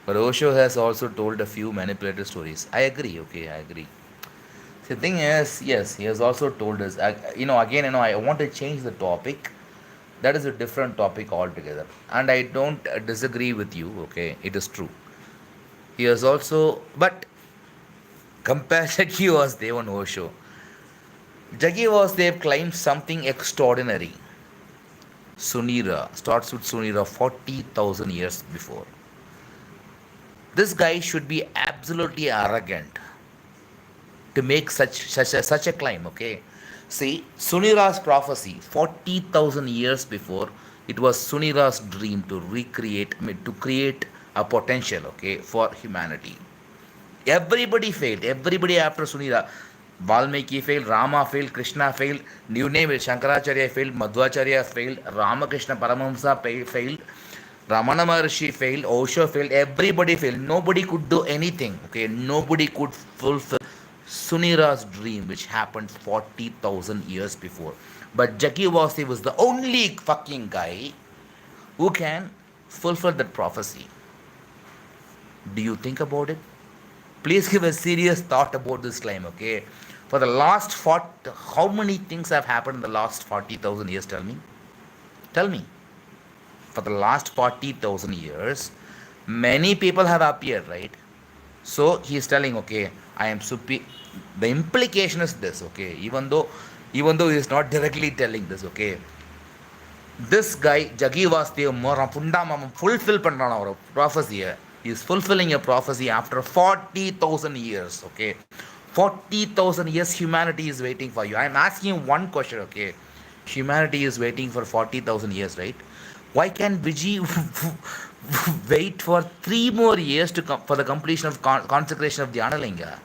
But Osho has also told a few manipulative stories. I agree, okay, I agree. The thing is, yes, he has also told us, again, I want to change the topic. That is a different topic altogether. And I don't disagree with you, okay, it is true. He has also, but compare Jaggi Vasudev and Osho. Jaggi Vasudev claims something extraordinary. Sunira starts with Sunira 40,000 years before. This guy should be absolutely arrogant to make such a claim. Okay, see, Sunira's prophecy 40,000 years before, it was Sunira's dream to recreate, I mean, to create a potential, okay, for humanity. Everybody failed. Everybody after Sunira. Valmiki failed, Rama failed, Krishna failed, you name it, Shankaracharya failed, Madhvacharya failed, Ramakrishna Paramahamsa failed, Ramana Maharshi failed, Osho failed, everybody failed. Nobody could do anything. Okay, nobody could fulfill Sunira's dream, which happened 40,000 years before. But Jaggi Vasudev was the only fucking guy who can fulfill that prophecy. Do you think about it? Please give a serious thought about this claim, okay? For the last 40, how many things have happened in the last 40,000 years? Tell me. Tell me. For the last 40,000 years, many people have appeared, right? So he is telling, okay, I am super. The implication is this, okay? Even though he is not directly telling this, okay? This guy, Jaggi Vasudev, fulfill a prophecy. He is fulfilling a prophecy after 40,000 years, okay? 40,000 years humanity is waiting for you. I am asking one question, okay? Humanity is waiting for 40,000 years, right? Why can Viji wait for 3 more years for the completion of consecration of Dhyanalinga?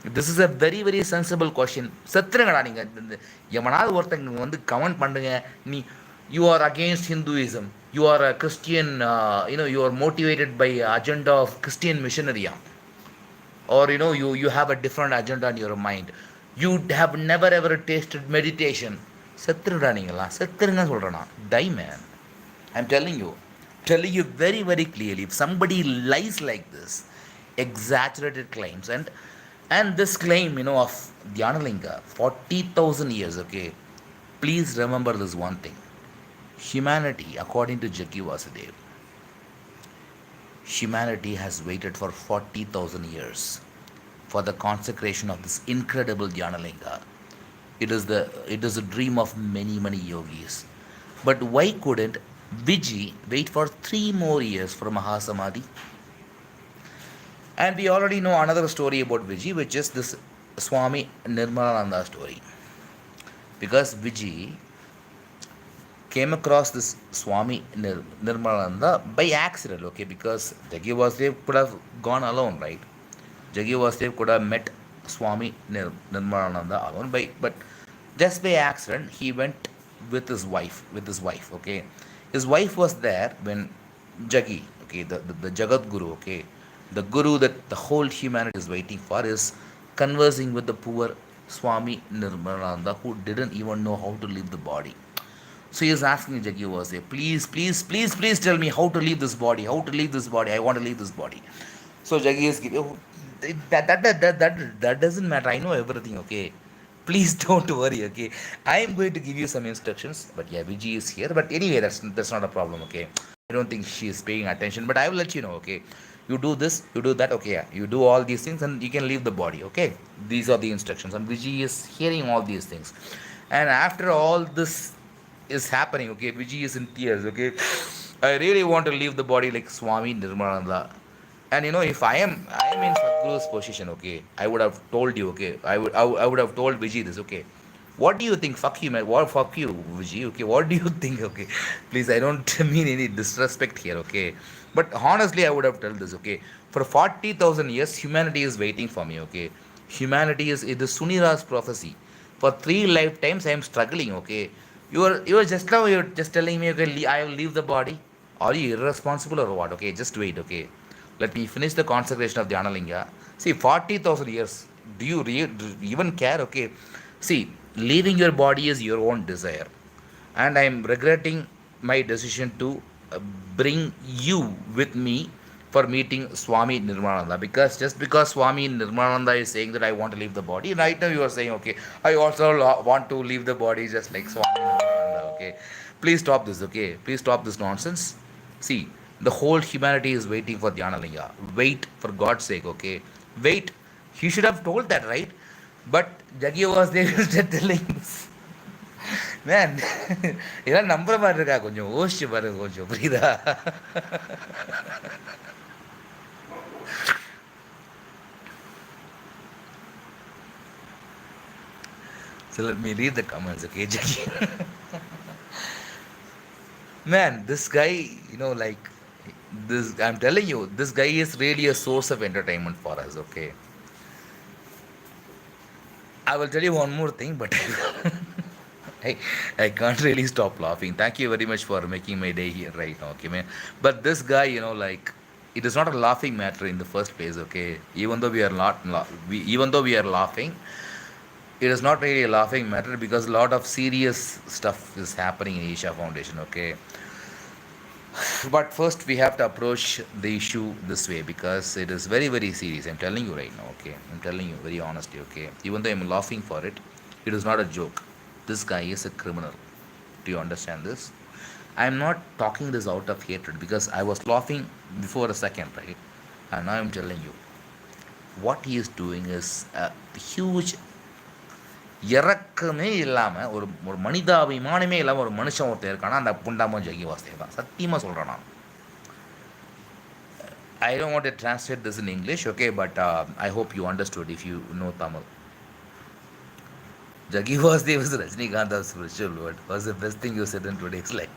This is a very, very sensible question. சத்துருங்கடா நீங்கள் எவனாவது ஒருத்தங்க வந்து comment பண்ணுங்க நீ you are against Hinduism, you are a Christian, you are motivated by agenda of Christian missionary, or you have a different agenda in your mind, you have never ever tasted meditation. செத்துருடா நீங்களா செத்துருங்க சொல்கிறேன்னா die man. I'm telling you very, very clearly, if somebody lies like this, exaggerated claims, and this claim, of Dhyanalinga, 40,000 years, okay, please remember this one thing. Humanity, according to Jaggi Vasudev, humanity has waited for 40,000 years for the consecration of this incredible Dhyanalinga. It is a dream of many, many yogis. But why couldn't Viji wait for 3 more years for Mahasamadhi? And we already know another story about Viji, which is this Swami Nirmalananda story. Because Viji came across this Swami Nirmalananda by accident, okay? Because Jaggi Vasudev could have gone alone, right? Jaggi Vasudev could have met Swami Nirmalananda alone, but just by accident he went with his wife, okay? His wife was there when Jaggi, okay, the Jagat Guru, okay, the guru that the whole humanity is waiting for, is conversing with the poor Swami Nirmalananda, who didn't even know how to leave the body. So he is asking Jaggi Vasudev, please tell me how to leave this body, I want to leave this body. So Jaggi is giving, That doesn't matter. I know everything, okay? Please don't worry, okay? I am going to give you some instructions, but yeah, Vijay is here. But anyway, that's not a problem, okay? I don't think she is paying attention, but I will let you know, okay? You do this, you do that, okay? Yeah, you do all these things, and you can leave the body, okay? These are the instructions, and Vijay is hearing all these things, and after all this is happening, okay? Vijay is in tears, okay? I really want to leave the body like Swami Nirmananda. And if I am in Sadhguru's position, okay, I would have told you, okay, I would have told Vijay this, okay. What do you think? Fuck you, man. What fuck you, Vijay? Okay, what do you think? Okay, please, I don't mean any disrespect here, okay. But honestly, I would have told this, okay. For 40,000 years, humanity is waiting for me, okay. Humanity is it is Sunira's prophecy. For 3 lifetimes, I am struggling, okay. You are just now you're just telling me, okay, I will leave the body. Are you irresponsible or what? Okay, just wait, okay. Let me finish the consecration of Dhyanalinga. See, 40,000 years. Do you even care? Okay. See, leaving your body is your own desire. And I am regretting my decision to bring you with me for meeting Swami Nirmananda. Because just because Swami Nirmananda is saying that I want to leave the body, right now you are saying, okay, I also want to leave the body just like Swami Nirmananda. Okay. Please stop this, okay? Please stop this nonsense. See, the whole humanity is waiting for Dhyanalinga. Wait, for God's sake, okay? Wait. He should have told that, right? But Jaggi was there just telling this. Man, இதெல்லாம் நம்புற மாதிரி இருக்கா? கொஞ்சம் யோசிச்சு பாருங்க, கொஞ்சம் புரியுதா? So let me read the comments, okay, Jaggi? Man, this guy, like this, I'm telling you, this guy is really a source of entertainment for us, okay? I will tell you one more thing, but I, I can't really stop laughing. Thank you very much for making my day here right now, okay, man. But this guy, like, it is not a laughing matter in the first place, okay. Even though we are not, even though we are laughing, it is not really a laughing matter because a lot of serious stuff is happening in Isha Foundation, okay. But first, we have to approach the issue this way because it is very, very serious. I'm telling you right now, okay? I'm telling you very honestly, okay? Even though I'm laughing for it, it is not a joke. This guy is a criminal. Do you understand this? I'm not talking this out of hatred because I was laughing before a second, right? And now I'm telling you, what he is doing is a huge இறக்கமே இல்லாமல் ஒரு ஒரு மனிதாபிமானமே இல்லாமல் ஒரு மனுஷன் ஒருத்தர் இருக்கானா அந்த புண்டாமோ ஜக்கி வாசுதேவ் தான். சத்தியமாக சொல்கிறேன் நான். I don't want to translate this in English, okay, but I hope you understood if you know Tamil. Jaggi Vasudev is Rajnikantha's spiritual word. Was the best thing you said in today's life.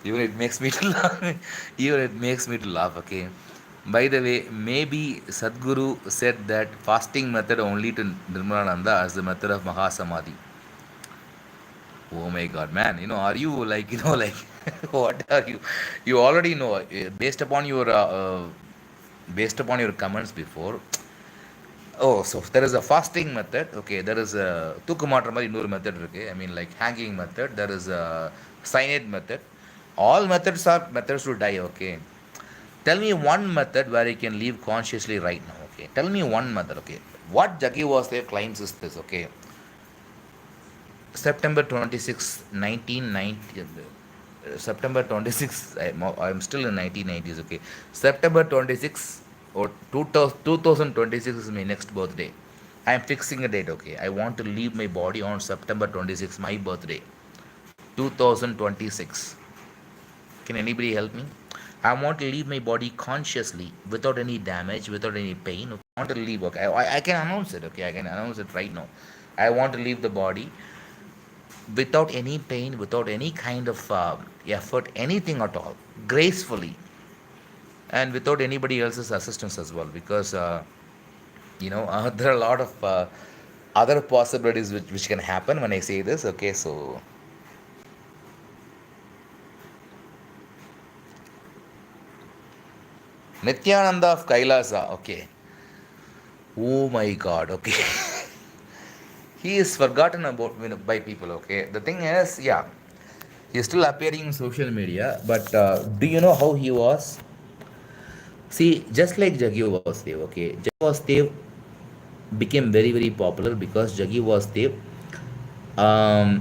Even it makes me to laugh. Even it makes me to laugh, okay. By the way, maybe Sadhguru said that fasting method only to Nirmalananda as the method of Mahasamadhi. Oh my God, man! Are you like, like, what are you? You already know, based upon your comments before. Oh, so there is a fasting method. Okay, there is a tukumatra mari இன்னொரு method இருக்கு. I mean, like hanging method. There is a cyanide method. All methods are methods to die. Okay. Tell me one method where you can live consciously right now. Okay. Tell me one method. Okay. What Jaggi Vasudev claims is this. Okay. September 26, 1990. September 26. I'm still in 1990s. Okay. September 26 or 2026 is my next birthday. I am fixing a date. Okay. I want to leave my body on September 26, my birthday. 2026. Can anybody help me? I want to leave my body consciously, without any damage, without any pain. Okay? I want to leave. Okay, I can announce it. Okay, I can announce it right now. I want to leave the body without any pain, without any kind of effort, anything at all, gracefully, and without anybody else's assistance as well. Because there are a lot of other possibilities which can happen when I say this. Okay, so. Nityananda of Kailasa, okay. Oh my God, okay. He is forgotten about by people, okay. The thing is, yeah, he is still appearing in social media, but do you know how he was? See, just like Jaggi Vasudev, okay, Jaggi Vasudev became very, very popular because Jaggi Vasudev.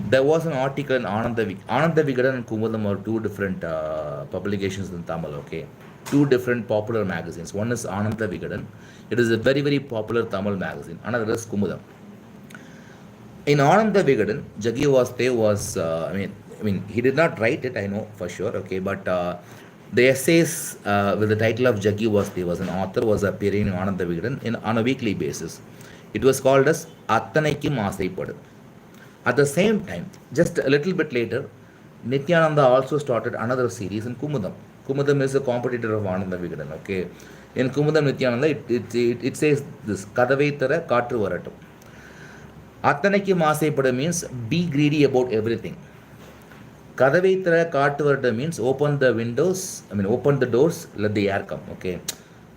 There was an article in Ananda Vigadan and Kumudam are two different publications in Tamil, okay? Two different popular magazines. One is Ananda Vigadan. It is a very, very popular Tamil magazine. Another is Kumudam. In Ananda Vigadan, Jaggi Vasudev was, he did not write it, I know for sure, okay, but the essays with the title of Jaggi Vasudev was an author was appearing in Ananda Vigadan on a weekly basis. It was called as Attanaikum Asaipadu. At the same time, just a little bit later, Nityananda also started another series in Kumudam. Kumudam is a competitor of Ananda Vigadan, okay. In Kumudam Nityananda, it says this, Kadavai Tara Katru Varatum. Attanaiku Maasaipada means be greedy about everything. Kadavai Tara Katru Varatum means open the doors, let the air come, okay.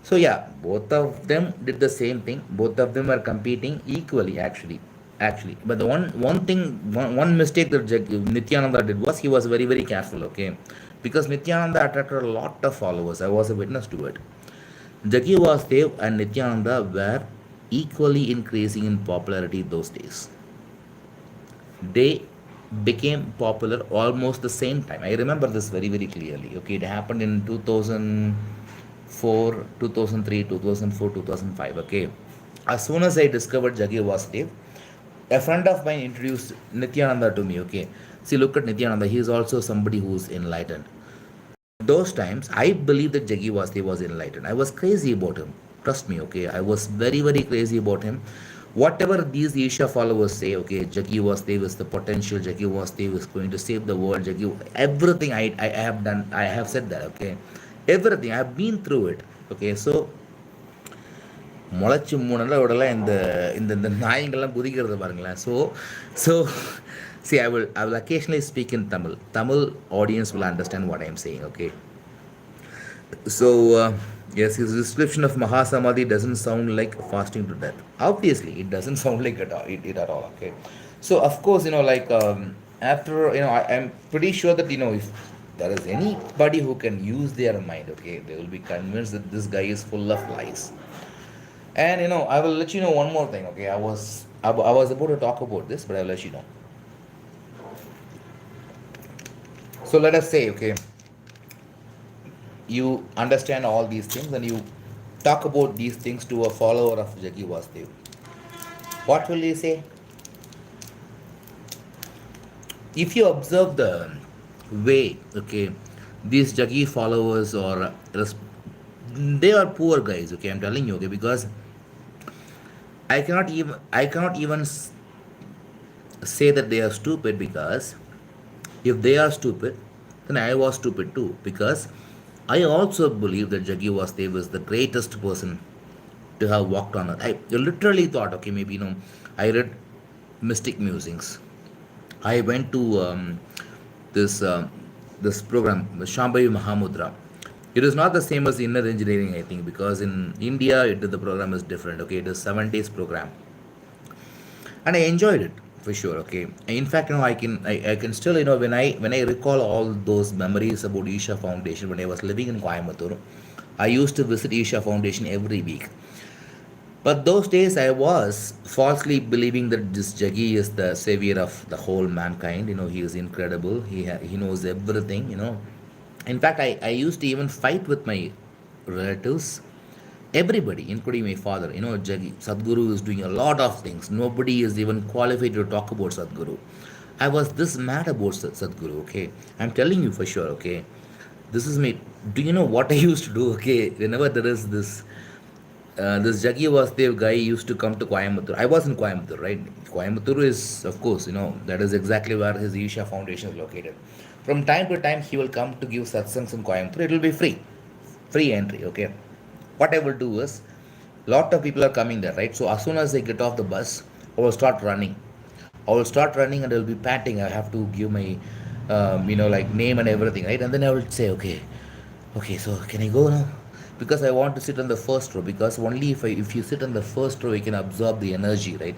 So yeah, both of them did the same thing. Both of them are competing equally, actually. But the one mistake that Nityananda did was he was very, very careful, okay, because Nityananda attracted a lot of followers. I was a witness to it. Jaggi Vasudev and Nityananda were equally increasing in popularity those days. They became popular almost the same time. I remember this very, very clearly. Okay, it happened in 2004, 2003, 2004, 2005. Okay, as soon as I discovered Jaggi Vasudev, a friend of mine introduced Nityananda to me. Okay, see, look at Nityananda. He is also somebody who's enlightened. Those times, I believe that Jaggi Vasudev was enlightened. I was crazy about him. Trust me, okay. I was very, very crazy about him. Whatever these Isha followers say, okay, Jaggi Vasudev is the potential, Jaggi Vasudev is going to save the world, everything I have done, I have said that, okay. Everything, I have been through it, okay. So, முளைச்சி மூணுல விடலாம் இந்த இந்த இந்த நாய்ங்கள்லாம் குதிக்கிறது பாருங்களேன். So see, I will occasionally speak in Tamil audience will understand what I am saying, okay. So yes, his description of Mahasamadhi doesn't sound like fasting to death. Obviously it doesn't sound like it at all, okay. So of course, like after, I'm pretty sure that, if there is anybody who can use their mind, okay, they will be convinced that this guy is full of lies. And I will let you know one more thing, okay. I was about to talk about this, but I'll let you know. So let us say, okay, you understand all these things and you talk about these things to a follower of Jaggi Vasudev. What will he say? If you observe the way, okay, these Jaggi followers they are poor guys, okay, I'm telling you, okay, because I cannot even say that they are stupid, because if they are stupid, then I was stupid too, because I also believe that Jaggi Vasudev is the greatest person to have walked on earth. I literally thought, okay, maybe, I read mystic musings. I went to this program, Shambhavi Mahamudra. It is not the same as inner engineering, I think, because in India, the program is different. Okay, it is 7 days program, and I enjoyed it for sure. Okay, in fact, I can still, when I recall all those memories about Isha Foundation when I was living in Coimbatore, I used to visit Isha Foundation every week. But those days I was falsely believing that this Jaggi is the savior of the whole mankind. He is incredible. He knows everything. In fact, I used to even fight with my relatives, everybody, including my father. Jaggi, Sadhguru is doing a lot of things. Nobody is even qualified to talk about Sadhguru. I was this mad about Sadhguru, okay? I'm telling you for sure, okay? This is me. Do you know what I used to do, okay? Whenever there is this Jaggi Vasudev guy used to come to Coimbatore. I was in Coimbatore, right? Coimbatore is, of course, that is exactly where his Isha Foundation is located. From time to time, he will come to give satsangs in Coimbatore. It will be free entry, okay? What I will do is, lot of people are coming there, right? So as soon as I get off the bus, I will start running. And I will be panting. I have to give my, like name and everything, right? And then I will say, okay, so can I go now? Because I want to sit on the first row. Because only if you sit on the first row, you can absorb the energy, right?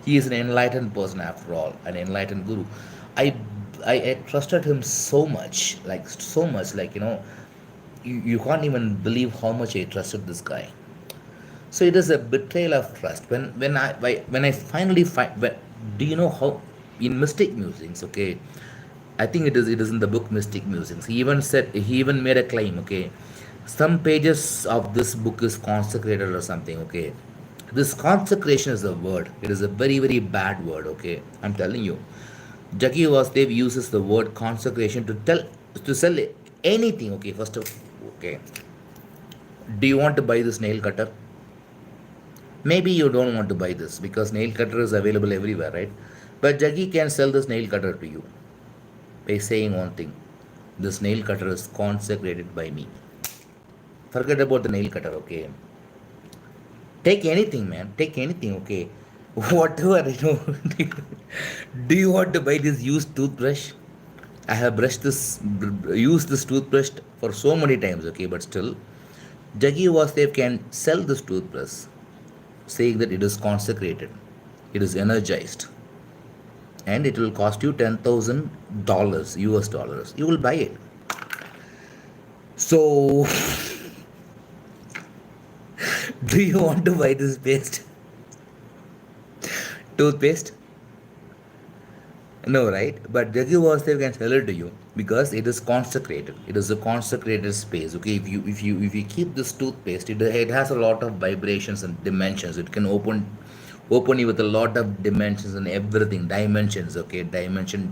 He is an enlightened person after all, an enlightened guru. I trusted him so much, like You can't even believe how much I trusted this guy. So it is a betrayal of trust. When I finally find, do you know how in Mystic Musings? Okay, I think it is in the book Mystic Musings. He even made a claim. Okay, some pages of this book is consecrated or something. Okay, this consecration is a word. It is a very very bad word. Okay, I'm telling you. Jaggi Vasudev uses the word consecration to sell anything. Okay, first of okay, do you want to buy this nail cutter? Maybe you don't want to buy this because nail cutter is available everywhere, right? But Jaggi can sell this nail cutter to you by saying one thing: this nail cutter is consecrated by me. Forget about the nail cutter, okay? Take anything, man. Take anything, okay? Whatever, Do you want to buy this used toothbrush? I have used this toothbrush for so many times, okay? But still, Jaggi Vasudev can sell this toothbrush, saying that it is consecrated, it is energized, and it will cost you $10,000 US dollars. You will buy it. So, do you want to buy this toothpaste? No, right? But Jaggi Vasudev can sell it to you because it is consecrated. It is a consecrated space. Okay, if you keep this toothpaste, it has a lot of vibrations and dimensions. It can open you with a lot of dimensions and everything. Dimensions, okay, dimension.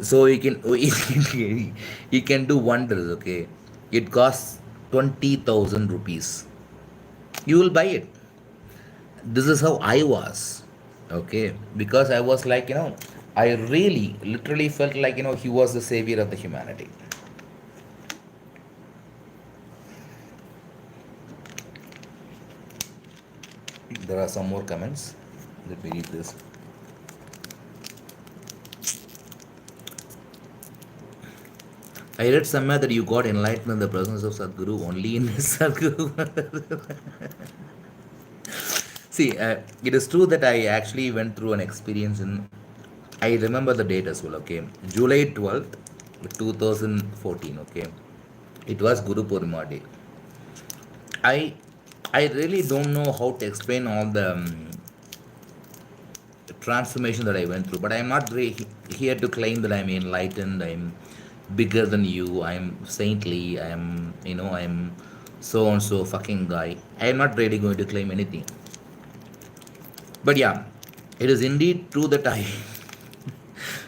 So you can you can do wonders. Okay, it costs 20,000 rupees. You will buy it. This is how I was. Okay, because I was like, I really literally felt like, he was the savior of the humanity. There are some more comments. Let me read this. I read somewhere that you got enlightened in the presence of Sadguru, only in Sadguru. See, it is true that I actually went through an experience in. I remember the date as well. Okay, July 12th, 2014. Okay, it was Guru Purnima Day. I I really don't know how to explain all the transformation that I went through, but I'm not here to claim that I'm enlightened. I'm bigger than you. I'm saintly. I'm so and so fucking guy. I'm not really going to claim anything. But yeah, it is indeed true that I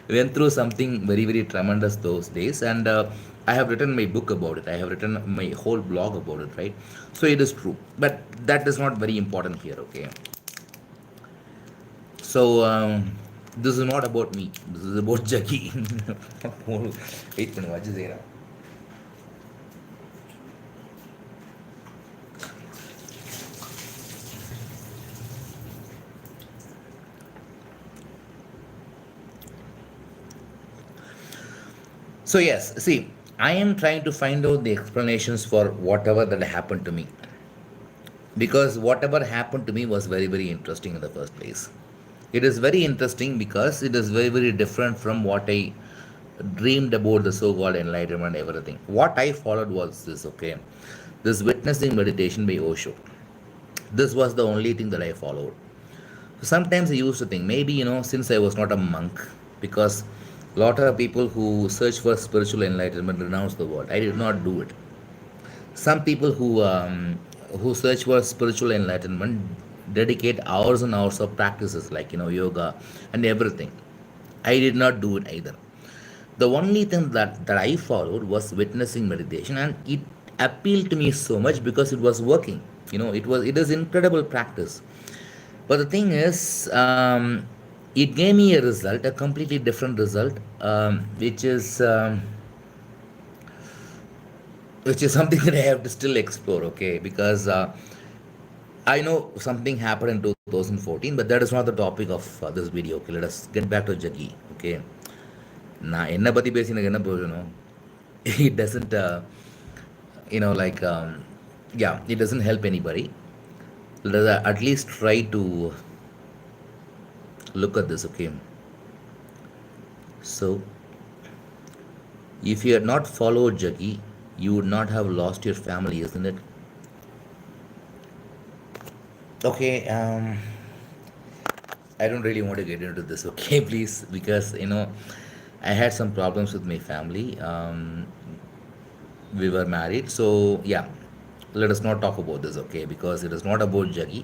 went through something very, very tremendous those days, and I have written my book about it. I have written my whole blog about it, right? So it is true, but that is not very important here, okay? So this is not about me. This is about Jaggi. Wait பண்ணு வச்சு செய்கிறேன். So yes, see, I am trying to find out the explanations for whatever that happened to me, because whatever happened to me was very very interesting in the first place. It is very interesting because it is very very different from what I dreamed about the so-called enlightenment and everything. What I followed was this, okay, this witnessing meditation by Osho. This was the only thing that I followed. Sometimes I used to think maybe, since I was not a monk, because a lot of people who search for spiritual enlightenment renounce the world. I did not do it. Some people who search for spiritual enlightenment dedicate hours and hours of practices like, yoga and everything. I did not do it either. The only thing that I followed was witnessing meditation, and it appealed to me so much because it was working. It is incredible practice. But the thing is, it gave me a result, a completely different result, which is something that I have to still explore. Okay, because I know something happened in 2014, but that is not the topic of this video. Okay, let us get back to Jaggi. Okay, நான் என்ன பற்றி பேசி எனக்கு என்ன பிரயோஜனம்? It doesn't like yeah, it doesn't help anybody. Let us at least try to look at this. Okay, so if you had not followed Jaggi, you would not have lost your family, isn't it? Okay, I don't really want to get into this, okay, please, because I had some problems with my family. We were married, so yeah, let us not talk about this, okay, because it is not about Jaggi.